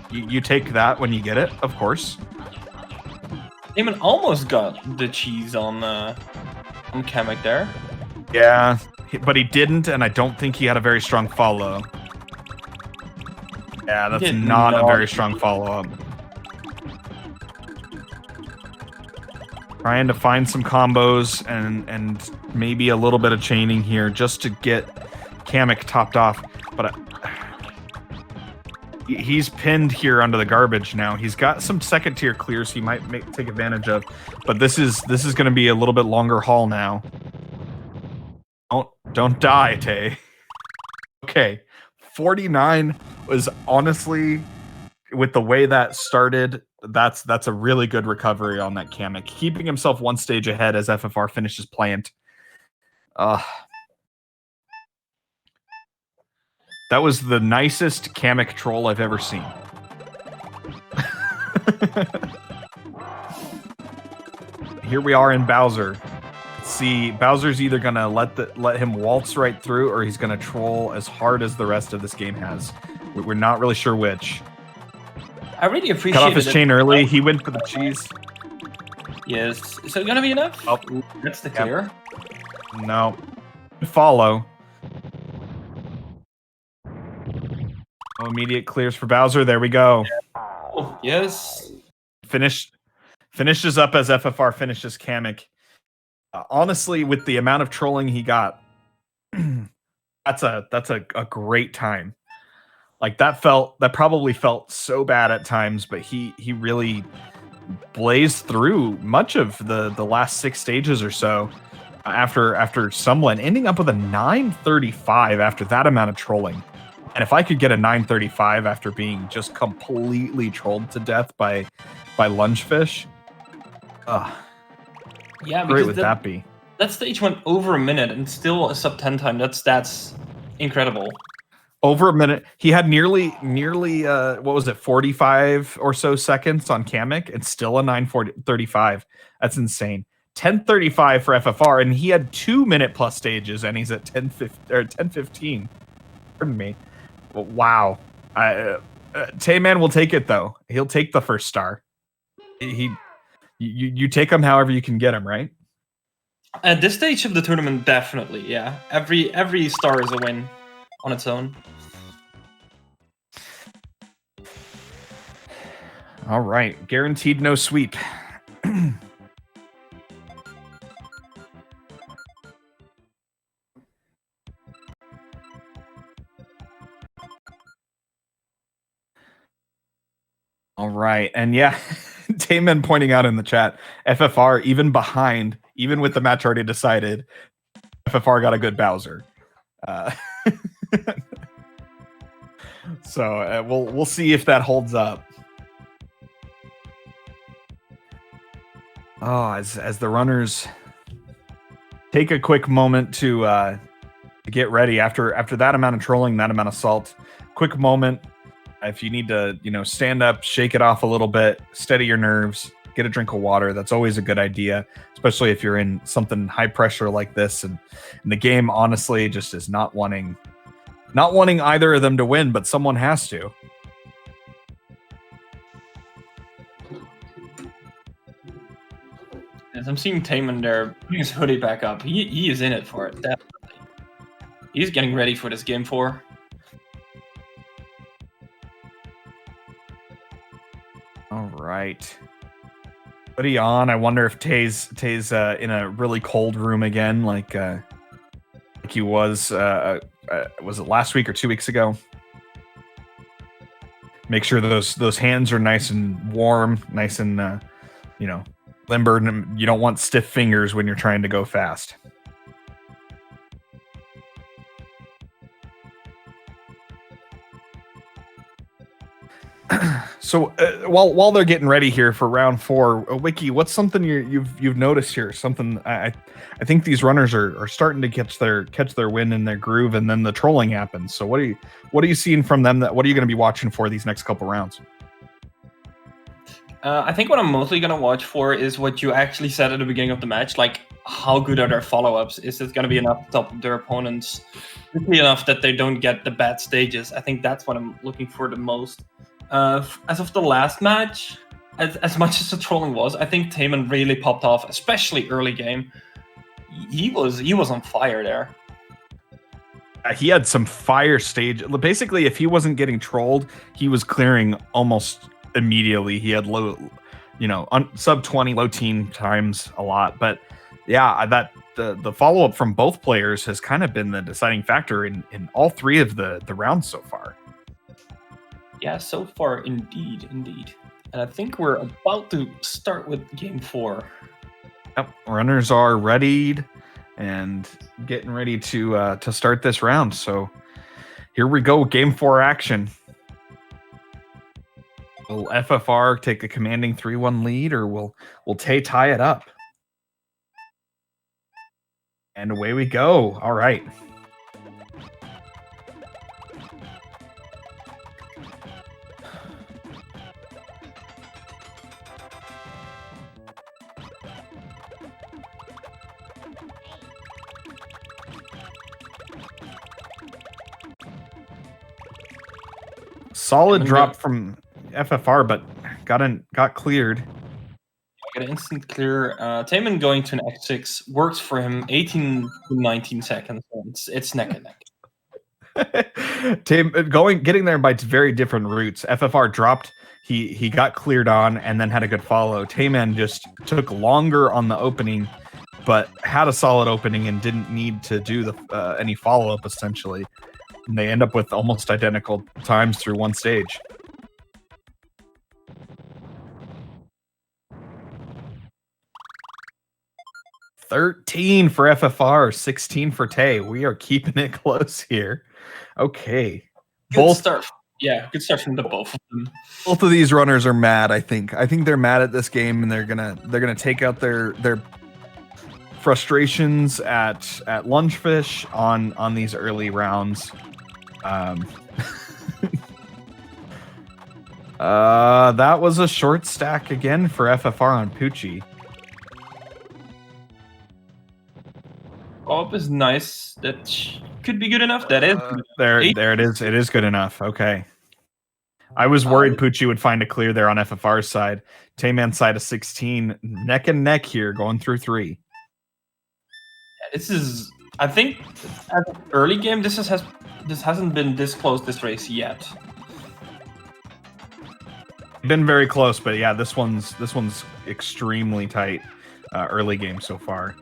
You take that when you get it, of course. Tayman almost got the cheese on Kamek there. Yeah, but he didn't, and I don't think he had a very strong follow. Yeah, that's not a very strong follow-up. Trying to find some combos and maybe a little bit of chaining here just to get Kamek topped off, but he's pinned here under the garbage now. He's got some second tier clears he might take advantage of, but this is going to be a little bit longer haul now. Don't die, Tay. Okay, 49 was honestly, with the way that started, that's a really good recovery on that Kamek, keeping himself one stage ahead as FFR finishes plant. That was the nicest Kamek troll I've ever seen. Here we are in Bowser. Let's see, Bowser's either gonna let him waltz right through, or he's gonna troll as hard as the rest of this game has. We're not really sure which. I really appreciate Cut off his chain early. He went for the cheese. Yes. Is it gonna be enough? Oh, that's the clear. No. Follow. Oh, immediate clears for Bowser. There we go. Oh, yes. Finishes up as FFR finishes Kamek. Honestly, with the amount of trolling he got, that's a great time. Like that probably felt so bad at times, but he really blazed through much of the last 6 stages or so after someone ending up with a 935 after that amount of trolling. And if I could get a 935 after being just completely trolled to death by lungefish, yeah, great would that be? That stage went over a minute and still a sub 10 time. That's incredible. Over a minute. He had nearly what was it, 45 or so seconds on Kamek and still a 935. That's insane. 1035 for FFR, and he had 2-minute plus stages, and he's at 1015. Pardon me. Wow. Tayman will take it though. He'll take the first star. You take him however you can get him, right? At this stage of the tournament, definitely, yeah. Every star is a win on its own. All right, guaranteed no sweep. All right, and yeah, Tayman pointing out in the chat, FFR even behind, even with the match already decided, FFR got a good Bowser. So we'll see if that holds up. Oh, as the runners take a quick moment to get ready after that amount of trolling, that amount of salt. Quick moment. If you need to, stand up, shake it off a little bit, steady your nerves, get a drink of water. That's always a good idea, especially if you're in something high pressure like this. And the game, honestly, just is not wanting either of them to win, but someone has to. As I'm seeing Tayman there putting his hoodie back up, he is in it for it, definitely. He's getting ready for this game 4. All right. Hoodie on. I wonder if Tay's in a really cold room again, like he was it last week or 2 weeks ago? Make sure those hands are nice and warm, nice and limber, and you don't want stiff fingers when you're trying to go fast. So while they're getting ready here for round 4, Wiki, what's something you've noticed here? Something I think these runners are starting to catch their wind in their groove, and then the trolling happens. So what are you seeing from them? What are you going to be watching for these next couple rounds? I think what I'm mostly going to watch for is what you actually said at the beginning of the match, like how good are their follow-ups? Is it going to be enough to top their opponents quickly enough that they don't get the bad stages? I think that's what I'm looking for the most. As of the last match, as much as the trolling was, I think Tayman really popped off, especially early game. He was on fire there. He had some fire stage. Basically, if he wasn't getting trolled, he was clearing almost immediately. He had low, sub 20, low teen times a lot. But yeah, that the follow up from both players has kind of been the deciding factor in all 3 of the rounds so far. Yeah, so far, indeed. And I think we're about to start with game 4. Yep, runners are readied and getting ready to start this round. So here we go, game 4 action. Will FFR take a commanding 3-1 lead, or will Tay tie it up? And away we go. All right. Solid drop from FFR, but got cleared. Got an instant clear. Tayman going to an X6 works for him. 18 to 19 seconds. It's neck and neck. Getting there by very different routes. FFR dropped. He got cleared on and then had a good follow. Tayman just took longer on the opening, but had a solid opening and didn't need to do any follow up essentially. And they end up with almost identical times through one stage. $13 for FFR, 16 for Tay. We are keeping it close here. Okay. Good start. Yeah, good start from the both of them. Both of these runners are mad, I think. I think they're mad at this game, and they're gonna take out their frustrations at Lunchfish on these early rounds. That was a short stack again for FFR on Poochie. Up is nice. That could be good enough. That is there it is. It is good enough. Okay. I was worried Poochie would find a clear there on FFR's side. Tayman's side of 16, neck and neck here, going through 3. This is, I think, at the early game, this hasn't been this close this race yet. Been very close, but yeah, this one's extremely tight. Early game so far.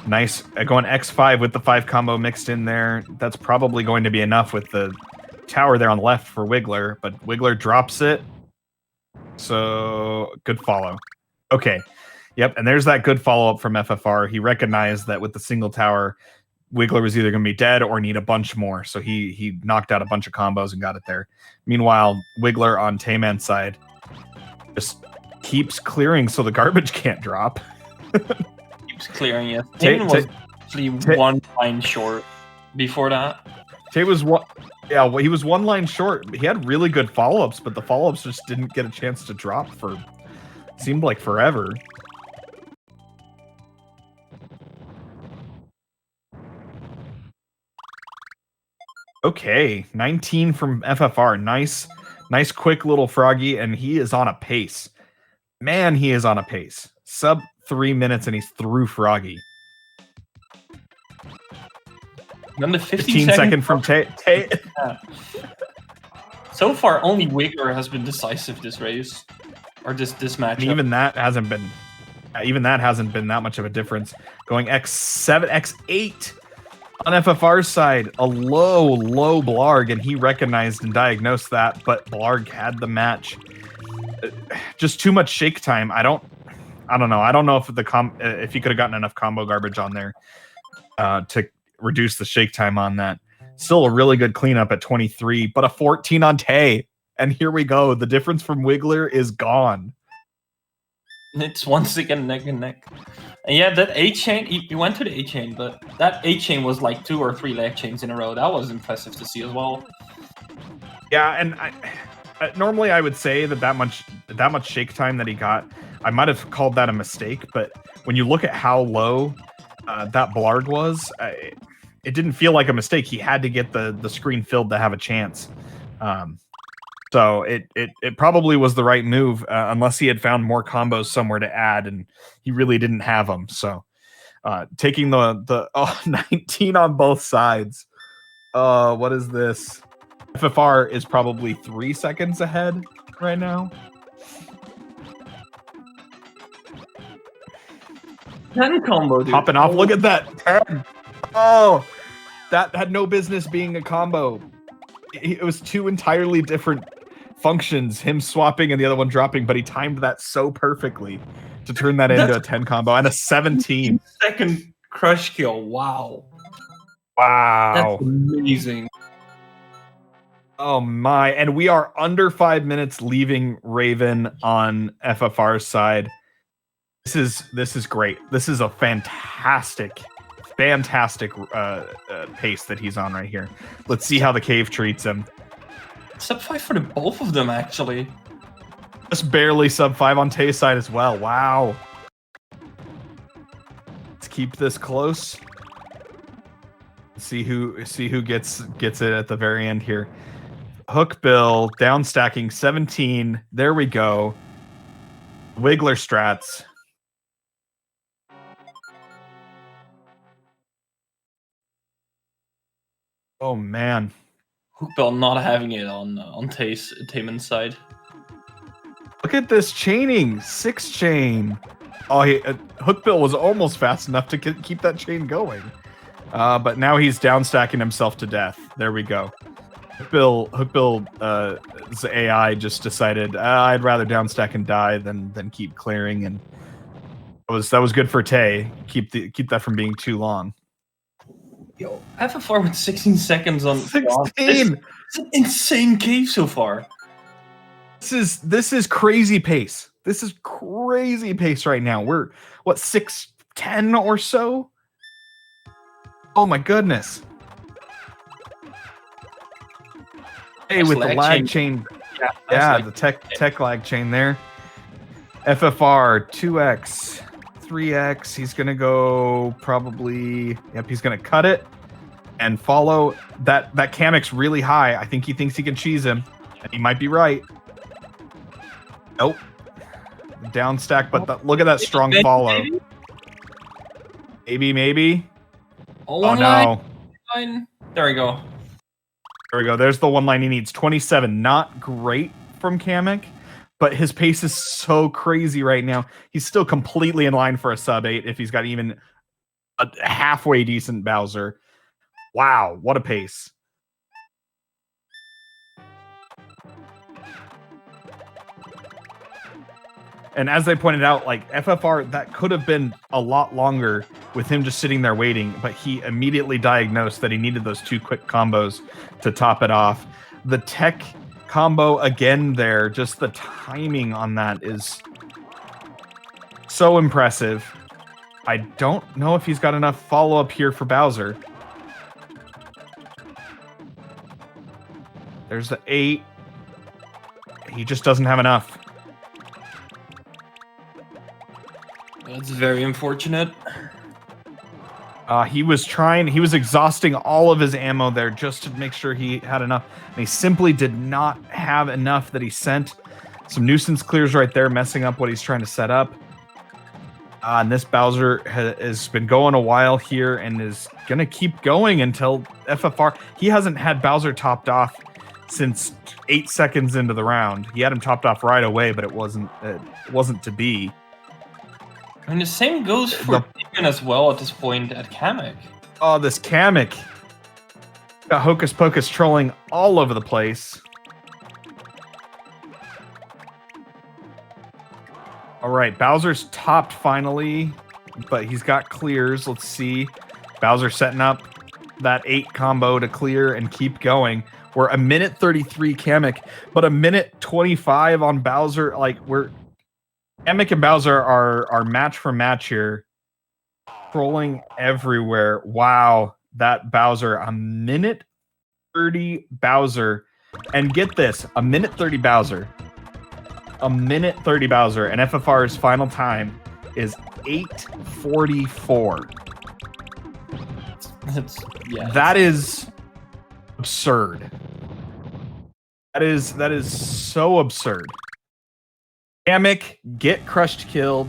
Nice, going X5 with the 5 combo mixed in there. That's probably going to be enough with the tower there on the left for Wiggler, but Wiggler drops it. So good follow. Okay. Yep, and there's that good follow-up from FFR. He recognized that with the single tower, Wiggler was either going to be dead or need a bunch more, so he knocked out a bunch of combos and got it there. Meanwhile, Wiggler on Tayman's side just keeps clearing so the garbage can't drop. Keeps clearing it. Tayman was actually 1 line short before that. Tay was one. Yeah, well, he was 1 line short. He had really good follow-ups, but the follow-ups just didn't get a chance to drop for seemed like forever. Okay, 19 from FFR. Nice quick little froggy, and he is on a pace. Man, he is on a pace. Sub 3 minutes, and he's through froggy. Then the 15 second from Tay. Yeah. So far, only Wiggler has been decisive this race, or this match. Even that hasn't been that much of a difference. Going X7, X8 on FFR's side, a low Blarg, and he recognized and diagnosed that, but Blarg had the match. Just too much shake time. I don't know. I don't know if if he could have gotten enough combo garbage on there to reduce the shake time on that. Still a really good cleanup at 23, but a 14 on Tay. And here we go. The difference from Wiggler is gone. It's once again neck and neck. And yeah, that A chain, he went to the A chain, but that A chain was like 2 or 3 leg chains in a row. That was impressive to see as well. Yeah, and normally I would say that much shake time that he got, I might have called that a mistake, but when you look at how low that Blarg was, it didn't feel like a mistake. He had to get the screen filled to have a chance. So it probably was the right move, unless he had found more combos somewhere to add, and he really didn't have them. So taking the 19 on both sides. What is this? FFR is probably 3 seconds ahead right now. 10 combo, dude. Hopping off. Look at that. 10. Oh, that had no business being a combo. It was 2 entirely different functions, him swapping and the other one dropping, but he timed that so perfectly to turn that into a 10 combo and a 17. Second crush kill. Wow. Wow. That's amazing. Oh my. And we are under 5 minutes leaving Raven on FFR's side. This is great. This is a fantastic pace that he's on right here. Let's see how the cave treats him. Sub 5 for the both of them, actually. Just barely sub 5 on Tay's side as well. Wow. Let's keep this close. See who gets it at the very end here. Hook Bill down stacking 17. There we go. Wiggler strats. Oh man. Hookbill not having it on Tayman's side. Look at this chaining. 6 chain. Oh, Hookbill was almost fast enough to keep that chain going. But now he's down stacking himself to death. There we go. Hookbill's AI just decided I'd rather down stack and die than keep clearing, and that was good for Tay. Keep that from being too long. Yo, FFR with 16 seconds on 16. It's an insane cave so far. This is crazy pace. This is crazy pace right now. We're what, 6:10 or so? Oh my goodness. Hey, with the lag chain. Yeah, the tech lag chain there. FFR 2x, 3x. He's gonna go probably. Yep, he's gonna cut it and follow that. That Kamek's really high. I think he thinks he can cheese him, and he might be right. Nope. Down stack, but look at that strong follow. Maybe. Oh, Oh, one no. line. There we go. There we go. There's the one line he needs. 27. Not great from Kamek, but his pace is so crazy right now. He's still completely in line for a sub 8 if he's got even a halfway decent Bowser. Wow, what a pace. And as they pointed out, like FFR, that could have been a lot longer with him just sitting there waiting, but he immediately diagnosed that he needed those 2 quick combos to top it off. The tech combo again there, just the timing on that is so impressive. I don't know if he's got enough follow-up here for Bowser. There's the 8. He just doesn't have enough. That's very unfortunate. He was exhausting all of his ammo there just to make sure he had enough. And he simply did not have enough that he sent. Some nuisance clears right there, messing up what he's trying to set up. And this Bowser has been going a while here and is going to keep going until FFR. He hasn't had Bowser topped off since 8 seconds into the round. He had him topped off right away, but it wasn't to be. I mean, the same goes for Tayman as well at this point at Kamek. Oh, this Kamek. Got Hocus Pocus trolling all over the place. All right, Bowser's topped finally, but he's got clears. Let's see. Bowser setting up that 8 combo to clear and keep going. We're a minute 33 Kamek, but a minute 25 on Bowser. Like, Kamek and Bowser are match for match here. Trolling everywhere. Wow, that Bowser. A minute 30 Bowser. And get this, a minute 30 Bowser. A minute 30 Bowser. And FFR's final time is 8:44. That is absurd. That is so absurd. Kamek, get crushed, killed,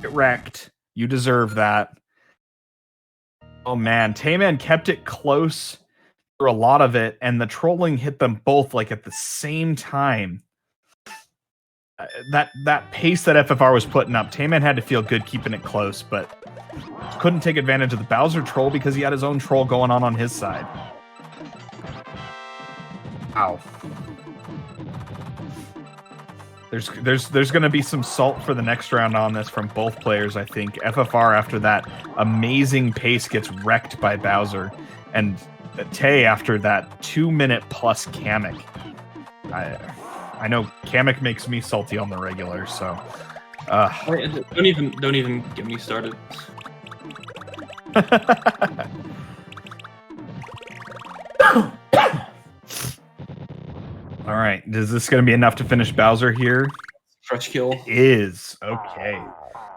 get wrecked. You deserve that. Oh man, Tayman kept it close for a lot of it, and the trolling hit them both like at the same time. That pace that FFR was putting up, Tayman had to feel good keeping it close, but couldn't take advantage of the Bowser troll because he had his own troll going on his side. Wow. There's going to be some salt for the next round on this from both players, I think. FFR, after that amazing pace, gets wrecked by Bowser. And Tay, after that 2-minute plus Kamek. I know Kamek makes me salty on the regular, so... Don't even get me started. All right, is this going to be enough to finish Bowser here? Crush kill. It is. Okay.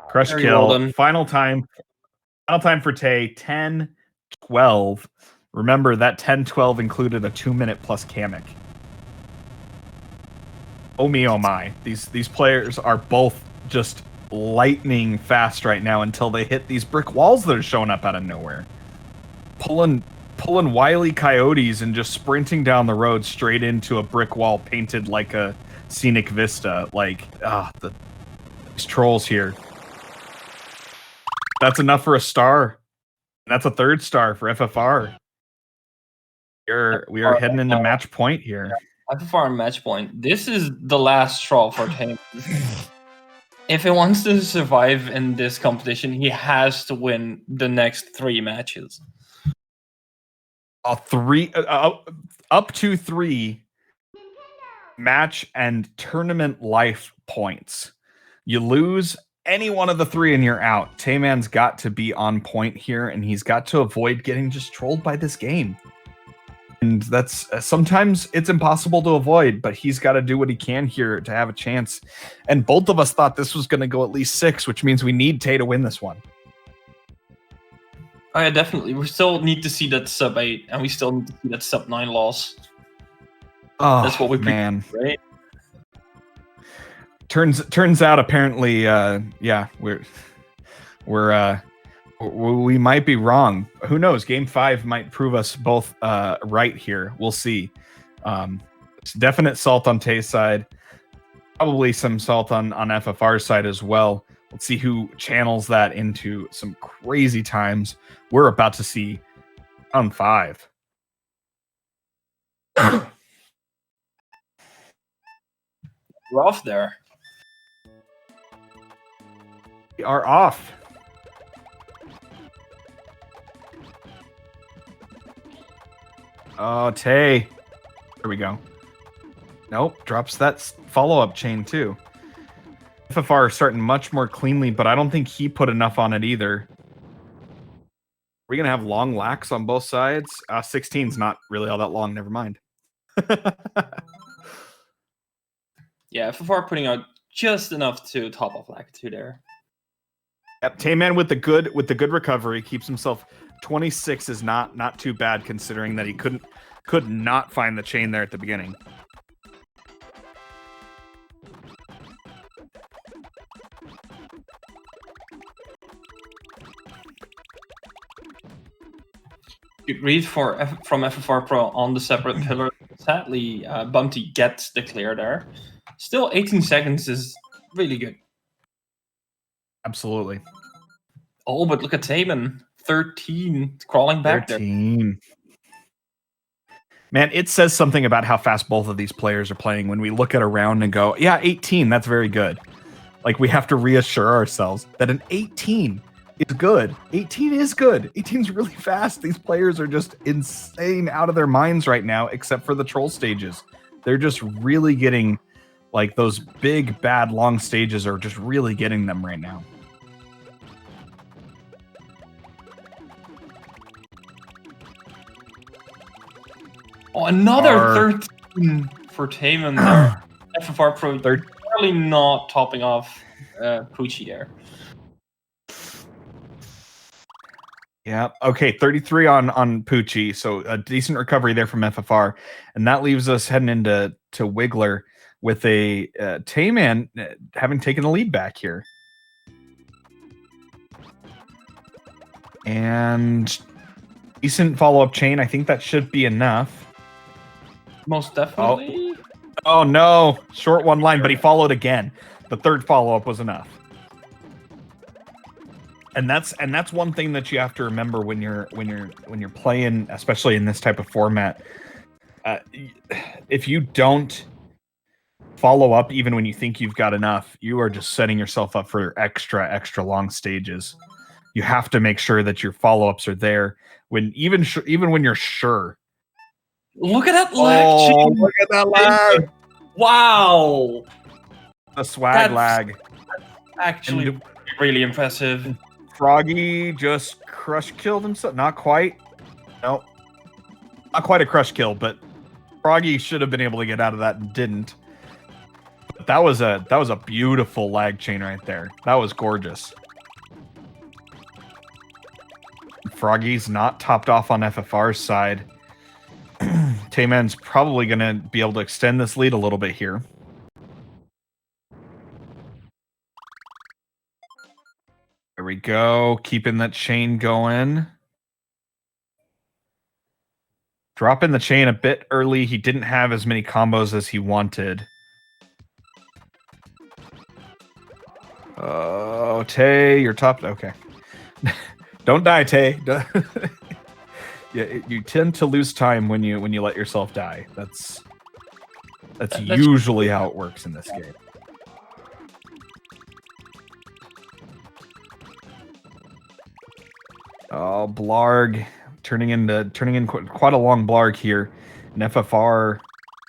Crush Very kill. well done. Final time for Tay, 10-12. Remember, that 10-12 included a 2-minute plus Kamek. Oh me, oh my. These players are both just lightning fast right now until they hit these brick walls that are showing up out of nowhere. Pulling Wile E. Coyotes and just sprinting down the road straight into a brick wall painted like a scenic vista. Like, these trolls here. That's enough for a star. That's a 3rd star for FFR. We are heading into match point here. FFR match point. This is the last straw for Tayman. If he wants to survive in this competition, he has to win the next 3 matches. Up to 3 match and tournament life points. You lose any one of the 3 and you're out. Tayman's got to be on point here, and he's got to avoid getting just trolled by this game. And that's sometimes it's impossible to avoid, but he's got to do what he can here to have a chance. And both of us thought this was going to go at least 6, which means we need Tay to win this one. Oh yeah, definitely. We still need to see that sub 8, and we still need to see that sub 9 loss. Oh, that's what we man. Right? Turns out apparently, yeah, we're We might be wrong. Who knows? Game 5 might prove us both right here. We'll see. It's definite salt on Tay's side. Probably some salt on FFR's side as well. Let's see who channels that into some crazy times. We're about to see round 5. Rough there. We are off. Oh, Tay. There we go. Nope, drops that follow-up chain too. FFR is starting much more cleanly, but I don't think he put enough on it either. We're going to have long lacks on both sides. 16's not really all that long, never mind. Yeah, FFR putting out just enough to top off lack 2 there. Yep, Tayman with the good recovery keeps himself 26 is not too bad considering that he could not find the chain there at the beginning. Good read from FFRPro on the separate pillar. Sadly, Bumpty gets the clear there. Still, 18 seconds is really good. Absolutely. Oh, but look at Tayman. 13, crawling back 13. there. Man, it says something about how fast both of these players are playing when we look at a round and go, yeah, 18, that's very good. Like, we have to reassure ourselves that an 18 is good. 18 is good. 18 is really fast. These players are just insane out of their minds right now, except for the troll stages. They're just really getting, like, those big, bad, long stages are just really getting them right now. Oh, another 13 for Tayman there. FFRPro really not topping off Poochie there. Yeah. Okay. 33 on Poochie. So a decent recovery there from FFR, and that leaves us heading into Wiggler with a Tayman having taken the lead back here, and decent follow-up chain. I think that should be enough. Most definitely. Oh no! Short one line, but he followed again. The third follow-up was enough. And that's one thing that you have to remember when you're playing, especially in this type of format. If you don't follow up even when you think you've got enough, you are just setting yourself up for extra long stages. You have to make sure that your follow-ups are there when even when you're sure. Look at that lag! Look at that lag! Wow! The swag lag. Actually, really impressive. Froggy just crush killed himself. Not quite. No. Not quite a crush kill, but Froggy should have been able to get out of that and didn't. But that was a beautiful lag chain right there. That was gorgeous. Froggy's not topped off on FFR's side. Tayman's probably going to be able to extend this lead a little bit here. There we go. Keeping that chain going. Dropping the chain a bit early. He didn't have as many combos as he wanted. Oh, Tay, you're top. Okay. Don't die, Tay. Yeah, you tend to lose time when you let yourself die. That's usually how it works in this game. Oh, Blarg turning in quite a long Blarg here. And FFR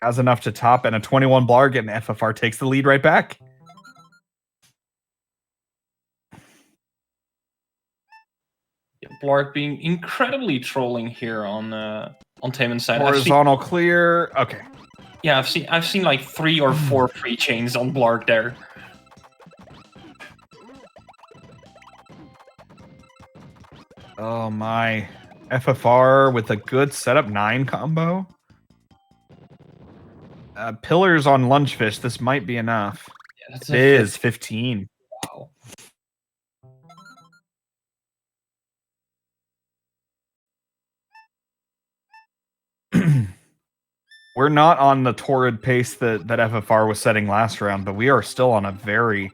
has enough to top, and a 21 Blarg, and FFR takes the lead right back. Yeah, Blarg being incredibly trolling here on TaymanND's side. Horizontal clear. Okay. Yeah, I've seen like 3 or 4 free chains on Blarg there. Oh my. FFR with a good setup 9 combo. Pillars on Lungefish. This might be enough. Yeah, that's it is 15. Wow. We're not on the torrid pace that FFR was setting last round, but we are still on a very,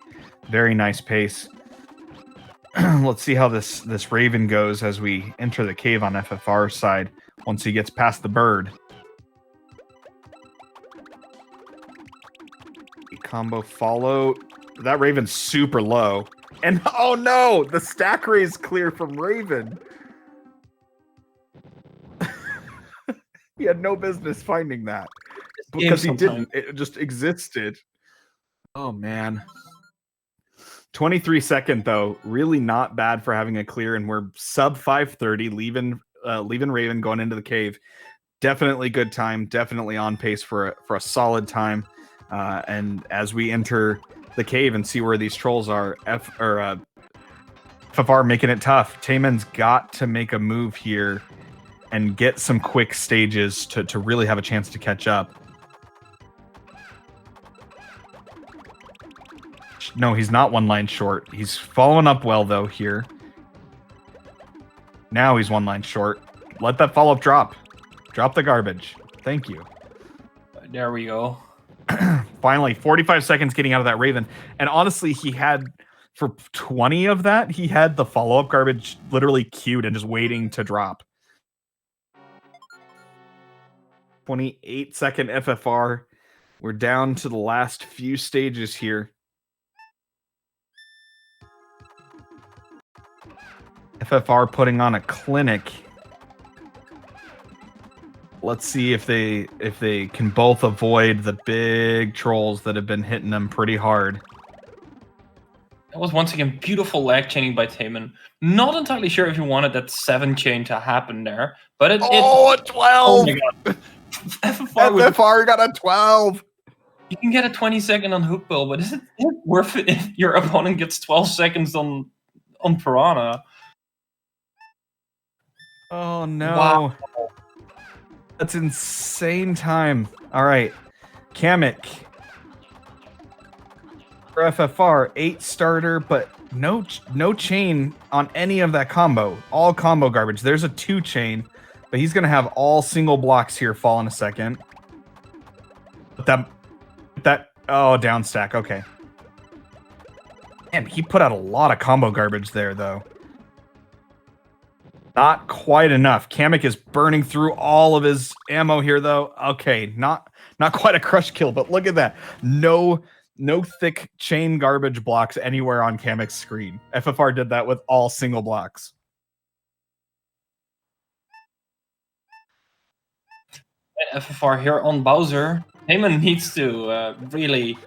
very nice pace. Let's see how this Raven goes as we enter the cave on FFR's side once he gets past the bird. Combo follow. That Raven's super low. And oh no, the stack raise clear from Raven. He had no business finding that because he didn't. It just existed. Oh man. 23-second though, really not bad for having a clear, and we're sub 5:30, leaving Raven going into the cave. Definitely good time. Definitely on pace for a solid time. And as we enter the cave and see where these trolls are, FFR making it tough. Tayman's got to make a move here and get some quick stages to really have a chance to catch up. No, he's not one line short. He's following up well, though, here. Now he's one line short. Let that follow-up drop. Drop the garbage. Thank you. There we go. Finally, 45 seconds getting out of that Raven. And honestly, he had, for 20 of that, he had the follow-up garbage literally queued and just waiting to drop. 28-second FFR. We're down to the last few stages here. FFR putting on a clinic. Let's see if they can both avoid the big trolls that have been hitting them pretty hard. That was once again beautiful lag chaining by Tayman. Not entirely sure if you wanted that 7 chain to happen there, but a 12! Oh my god. FFR got a 12! You can get a 20-second on Hook Bill, but is it worth it if your opponent gets 12 seconds on Piranha? Oh no. Wow. That's insane time. All right. Kamek. For FFR, 8 starter, but no chain on any of that combo. All combo garbage. There's a 2 chain, but he's going to have all single blocks here fall in a second. But oh, down stack. Okay. Man, he put out a lot of combo garbage there, though. Not quite enough. Kamek is burning through all of his ammo here, though. Okay, not quite a crush kill, but look at that. No thick chain garbage blocks anywhere on Kamek's screen. FFR did that with all single blocks. And FFR here on Bowser. Tayman needs to really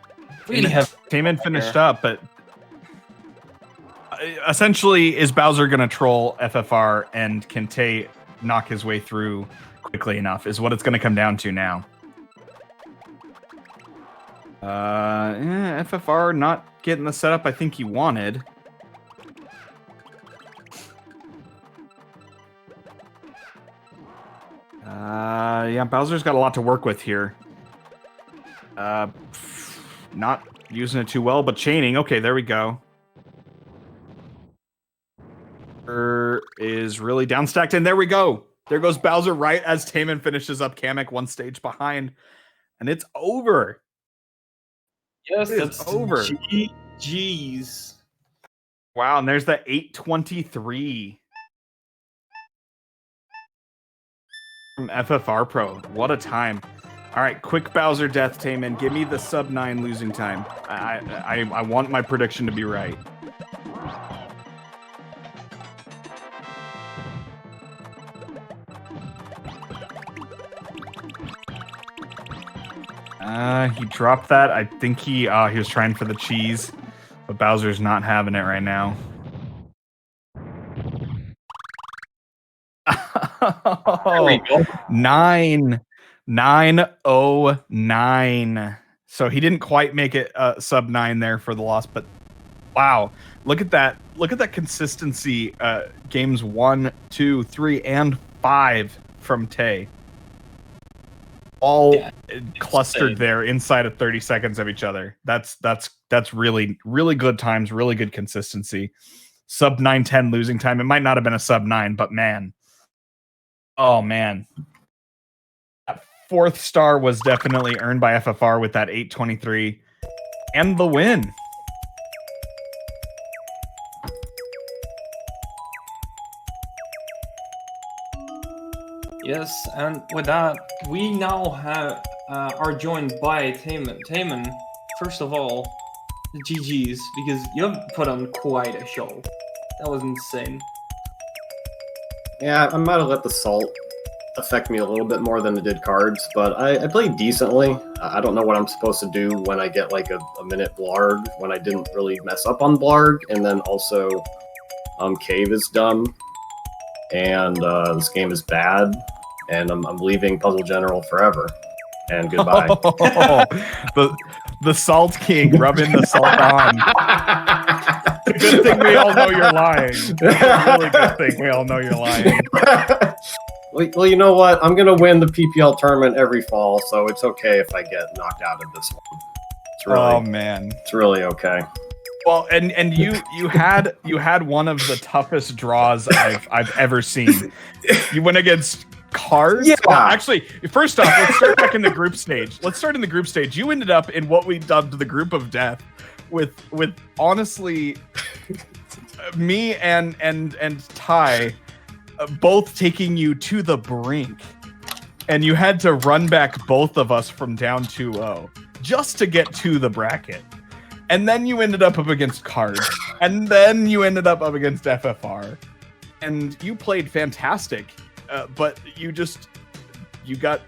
have... Tayman finished up, but... essentially, is Bowser going to troll FFR and can Tay knock his way through quickly enough is what it's going to come down to now. FFR not getting the setup I think he wanted. Yeah, Bowser's got a lot to work with here. Not using it too well, but chaining. Okay, there we go. Is really downstacked, and there we go. There goes Bowser right as Tayman finishes up Kamek one stage behind, and it's over. Yes, it's over. GG's. Wow, and there's the 823 from FFRPro. What a time. All right, quick Bowser death, Tayman. Give me the sub 9 losing time. I want my prediction to be right. He dropped that. I think he was trying for the cheese, but Bowser's not having it right now. There we go. 909. So he didn't quite make it sub 9 there for the loss, but wow, look at that! Look at that consistency. Games 1, 2, 3, and 5 from Tay. All clustered there inside of 30 seconds of each other. That's really good times, really good consistency. Sub 9:10 losing time. It might not have been a sub 9, but man. Oh man. 4th star was definitely earned by FFR with that 823 and the win. Yes, and with that, we now are joined by Tayman. Tayman, first of all, GG's, because you've put on quite a show. That was insane. Yeah, I might have let the salt affect me a little bit more than it did cards, but I played decently. I don't know what I'm supposed to do when I get like a minute blarg, when I didn't really mess up on blarg, and then also cave is dumb, and this game is bad, and I'm leaving Puzzle General forever. And goodbye. The Salt King, rubbing the salt on. Good thing we all know you're lying. Really good thing we all know you're lying. Well, you know what? I'm gonna win the PPL tournament every fall, so it's okay if I get knocked out of this one. It's really, oh man, it's really okay. Well, and you had one of the toughest draws I've ever seen. You went against cards. Yeah. Well, actually, first off, let's start back in the group stage. Let's start in the group stage. You ended up in what we dubbed the group of death, with honestly, me and Ty both taking you to the brink, and you had to run back both of us from down 2-0 just to get to the bracket. And then you ended up against cards, and then you ended up against FFR, and you played fantastic. But you got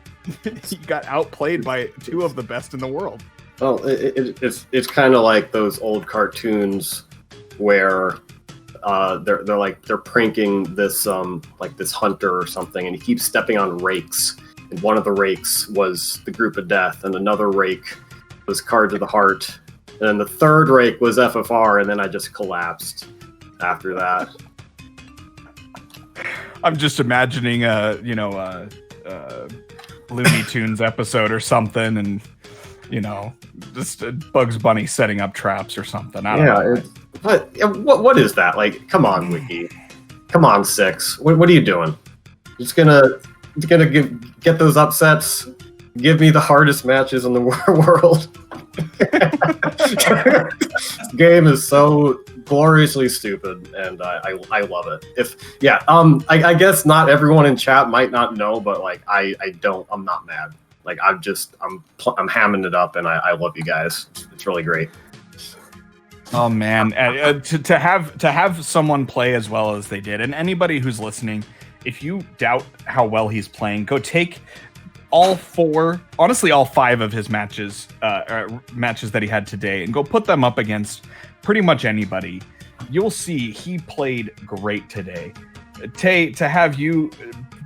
outplayed by two of the best in the world. Well, it's kind of like those old cartoons where they're pranking this like this hunter or something, and he keeps stepping on rakes. And one of the rakes was the group of death, and another rake was Card to the Heart, and then the third rake was FFR, and then I just collapsed after that. I'm just imagining a Looney Tunes episode or something, and just Bugs Bunny setting up traps or something. I don't know. What is that? Like, come on, Wiki. Come on, Six. What are you doing? Just gonna get those upsets? Give me the hardest matches in the world. This game is so gloriously stupid, and I love it. I guess not everyone in chat might not know, but like I'm not mad. Like I'm hamming it up, and I love you guys. It's really great. Oh man, to have someone play as well as they did, and anybody who's listening, if you doubt how well he's playing, go take all 5 of his matches that he had today, and go put them up against pretty much anybody. You'll see he played great today. Tay, to have you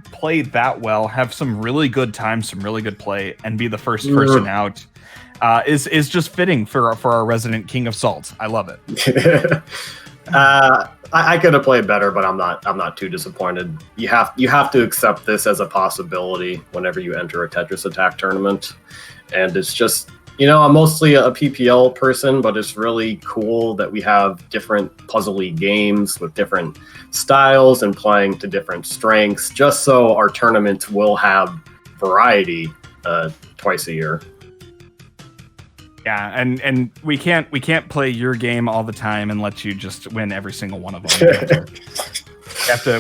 play that well, have some really good time, some really good play, and be the first person out is just fitting for our resident King of Salt. I love it. I could have played better, but I'm not too disappointed. You have to accept this as a possibility whenever you enter a Tetris Attack tournament, and it's just I'm mostly a PPL person, but it's really cool that we have different Puzzle League games with different styles and playing to different strengths, just so our tournaments will have variety twice a year. Yeah, and we can't play your game all the time and let you just win every single one of them.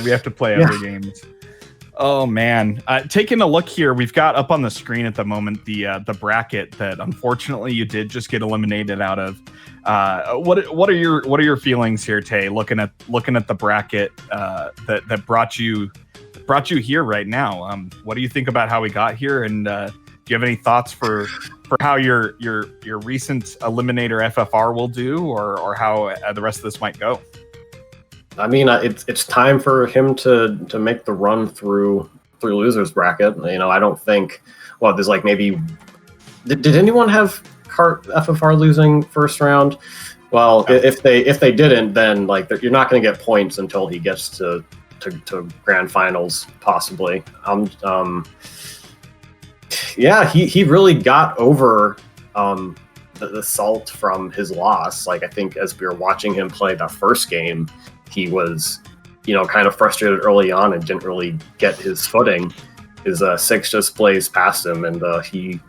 We have to play other games. Oh man, taking a look here, we've got up on the screen at the moment the bracket that unfortunately you did just get eliminated out of. What are your feelings here, Tay? Looking at the bracket that brought you here right now. What do you think about how we got here? And do you have any thoughts for how your recent eliminator FFR will do, or how the rest of this might go? I mean, it's time for him to make the run through losers bracket. I don't think. Well, there's like maybe. Did anyone have FFR losing first round? Well, no. If they didn't, then like you're not going to get points until he gets to grand finals, possibly. Yeah, he really got over the salt from his loss. Like I think as we were watching him play that first game, he was kind of frustrated early on and didn't really get his footing. his 6 just blazed past him, and he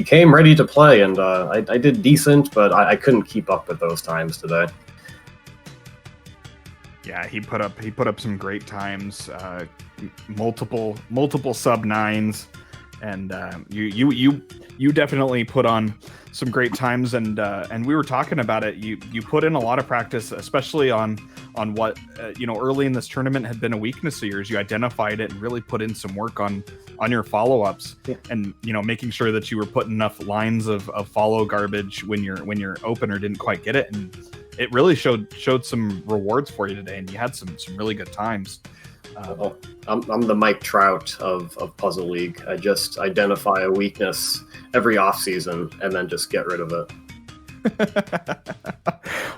came ready to play, and I did decent, but I couldn't keep up with those times today. Yeah, he put up some great times, multiple sub 9s, and you definitely put on some great times, and we were talking about it. You put in a lot of practice, especially on what early in this tournament had been a weakness of yours. You identified it and really put in some work on your follow-ups, and making sure that you were putting enough lines of follow garbage when your opener didn't quite get it, and it really showed some rewards for you today, and you had some really good times. I'm the Mike Trout of Puzzle League. I just identify a weakness every off season and then just get rid of it.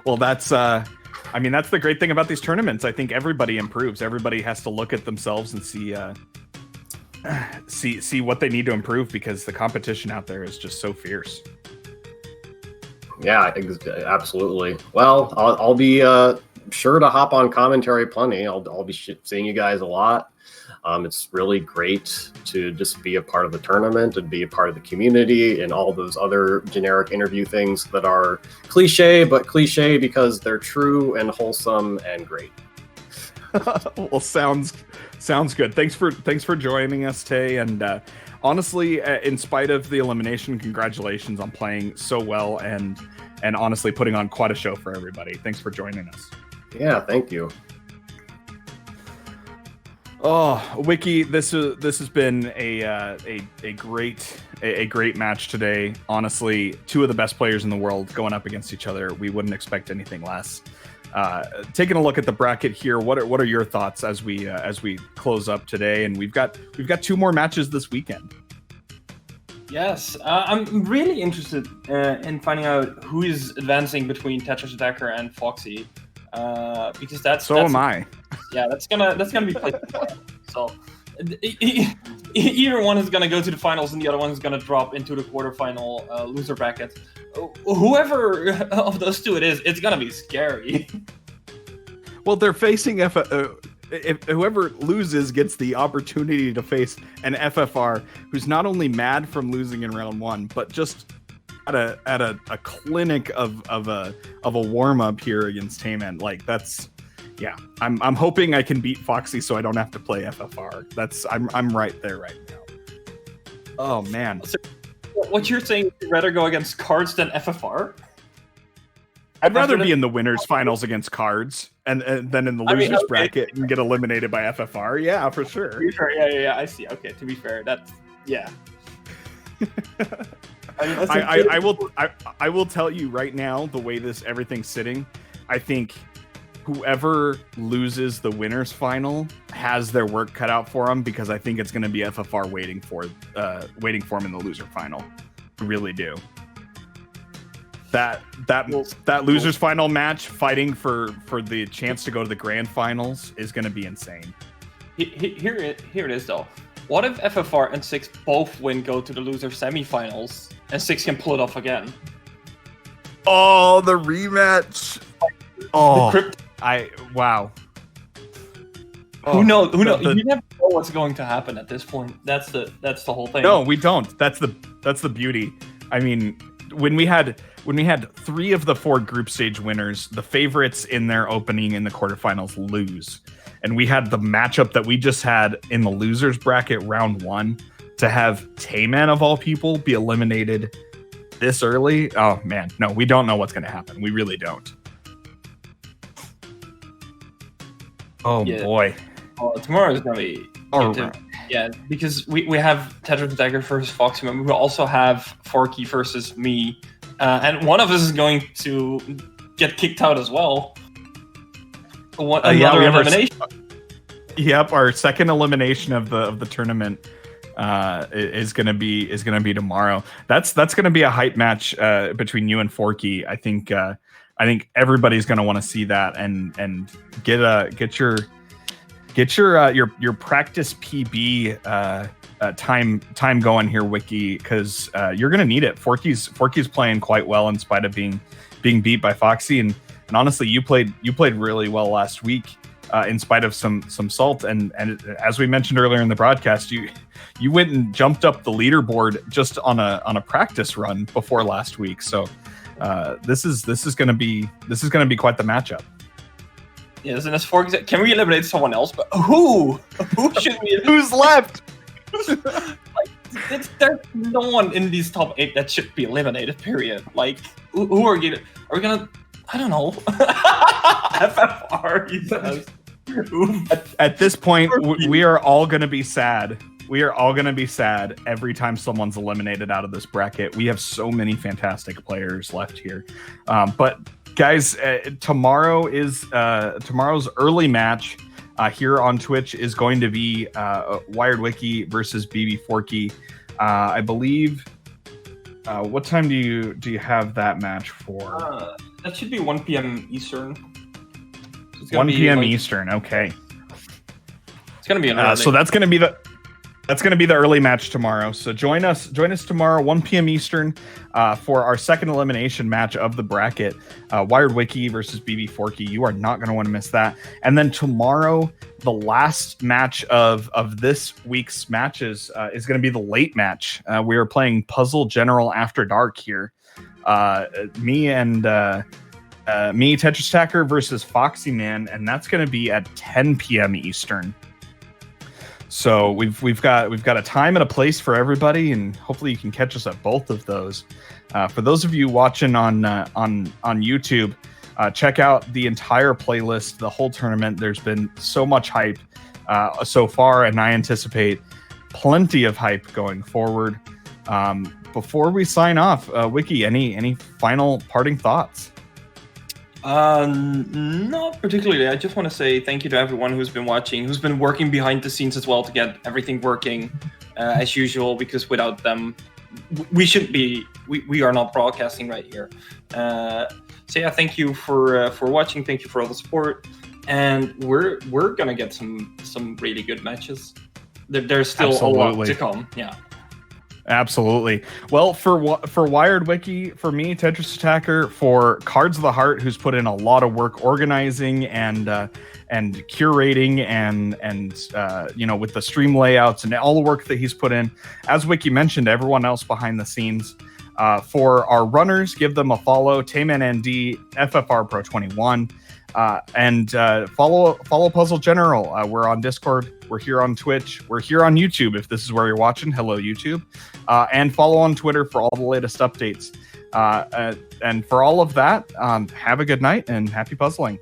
Well, that's the great thing about these tournaments. I think everybody improves. Everybody has to look at themselves and see what they need to improve, because the competition out there is just so fierce. Yeah, absolutely. Well, I'll be sure to hop on commentary plenty. I'll be seeing you guys a lot. It's really great to just be a part of the tournament and be a part of the community and all those other generic interview things that are cliche, but cliche because they're true and wholesome and great. Well, sounds good. Thanks for joining us, Tay. And honestly, in spite of the elimination, congratulations on playing so well and honestly putting on quite a show for everybody. Thanks for joining us. Yeah, thank you. Oh, Wiki, this has been a great match today. Honestly, 2 of the best players in the world going up against each other. We wouldn't expect anything less. Taking a look at the bracket here, what are your thoughts as we close up today? And we've got 2 more matches this weekend. Yes, I'm really interested in finding out who is advancing between Tetris Attacker and Foxy, because that's am I. Yeah, that's gonna be played. So either one is gonna go to the finals, and the other one is gonna drop into the quarterfinal loser bracket. Whoever of those 2 it is, it's gonna be scary. Well, they're facing if whoever loses gets the opportunity to face an FFR who's not only mad from losing in round 1, but just at a clinic of a warm up here against Tayman. Like, that's, yeah. I'm hoping I can beat Foxy so I don't have to play FFR. I'm right there right now. Oh man. So, what you're saying? You'd rather go against Cards than FFR? I'd rather be in the winners finals against Cards and then in the losers bracket and get eliminated by FFR. Yeah, for sure. Yeah. I see. Okay, to be fair, that's yeah. I will tell you right now, the way everything's sitting, I think whoever loses the winners final has their work cut out for them, because I think it's going to be FFR waiting for them in the loser final. I really do. That losers final match, fighting for the chance to go to the grand finals, is going to be insane. Here it is though. What if FFR and 6 both go to the loser semifinals, and 6 can pull it off again? Oh, the rematch! Wow. Who knows? You never know what's going to happen at this point. That's the whole thing. No, we don't. That's the beauty. I mean, when we had 3 of the 4 group stage winners, the favorites in their opening in the quarterfinals lose. And we had the matchup that we just had in the losers bracket round 1 to have Tayman of all people be eliminated this early. Oh man, no, we don't know what's going to happen. We really don't. Oh yeah. Boy. Tomorrow is going to be... Yeah, because we have Tetris Attacker versus Foxy, but we will also have Forky versus me. And one of us is going to get kicked out as well. Another elimination. Our second elimination of the tournament is gonna be tomorrow. That's gonna be a hype match between you and Forky. I think everybody's gonna want to see that and get your practice PB time going here, Wiki, because you're gonna need it. Forky's playing quite well in spite of being beat by Foxy, and honestly, you played really well last week. in spite of some salt. And as we mentioned earlier in the broadcast, you went and jumped up the leaderboard just on a practice run before last week. So this is going to be quite the matchup. Yes, and as for example, can we eliminate someone else? But who should we? Who's left? There's no one in these top 8 that should be eliminated. Period. Like, who are we gonna? I don't know. FFR. He says. At this point, we are all going to be sad. We are all going to be sad every time someone's eliminated out of this bracket. We have so many fantastic players left here. But guys, tomorrow's early match here on Twitch is going to be Wired Wiki versus BB Forky. I believe. What time do you have that match for? That should be 1 p.m. Eastern. 1 p.m. Eastern. Okay. It's gonna be an so that's gonna be the early match tomorrow. So join us tomorrow 1 p.m. Eastern for our second elimination match of the bracket, Wired Wiki versus BB Forky. You are not going to want to miss that. And then tomorrow, the last match of this week's matches is going to be the late match. We are playing Puzzle General After Dark here. Me, Tetris Attacker versus Foxy Man, and that's going to be at 10 p.m. Eastern. So we've got a time and a place for everybody, and hopefully you can catch us at both of those. For those of you watching on YouTube, check out the entire playlist, the whole tournament. There's been so much hype so far, and I anticipate plenty of hype going forward. Before we sign off, Wiki, any final parting thoughts? Not particularly. I just want to say thank you to everyone who's been watching, who's been working behind the scenes as well to get everything working as usual, because without them, we are not broadcasting right here. So yeah, thank you for watching. Thank you for all the support, and we're gonna get some really good matches. There's still a lot to come. Yeah. Absolutely. Well, for Wired Wiki, for me, Tetris Attacker, for Cards of the Heart, who's put in a lot of work organizing and curating and with the stream layouts and all the work that he's put in. As Wiki mentioned, everyone else behind the scenes. For our runners, give them a follow. TaymanND, FFRPro21. And follow Puzzle General. We're on Discord. We're here on Twitch. We're here on YouTube. If this is where you're watching, hello YouTube. And follow on Twitter for all the latest updates. And for all of that, have a good night and happy puzzling.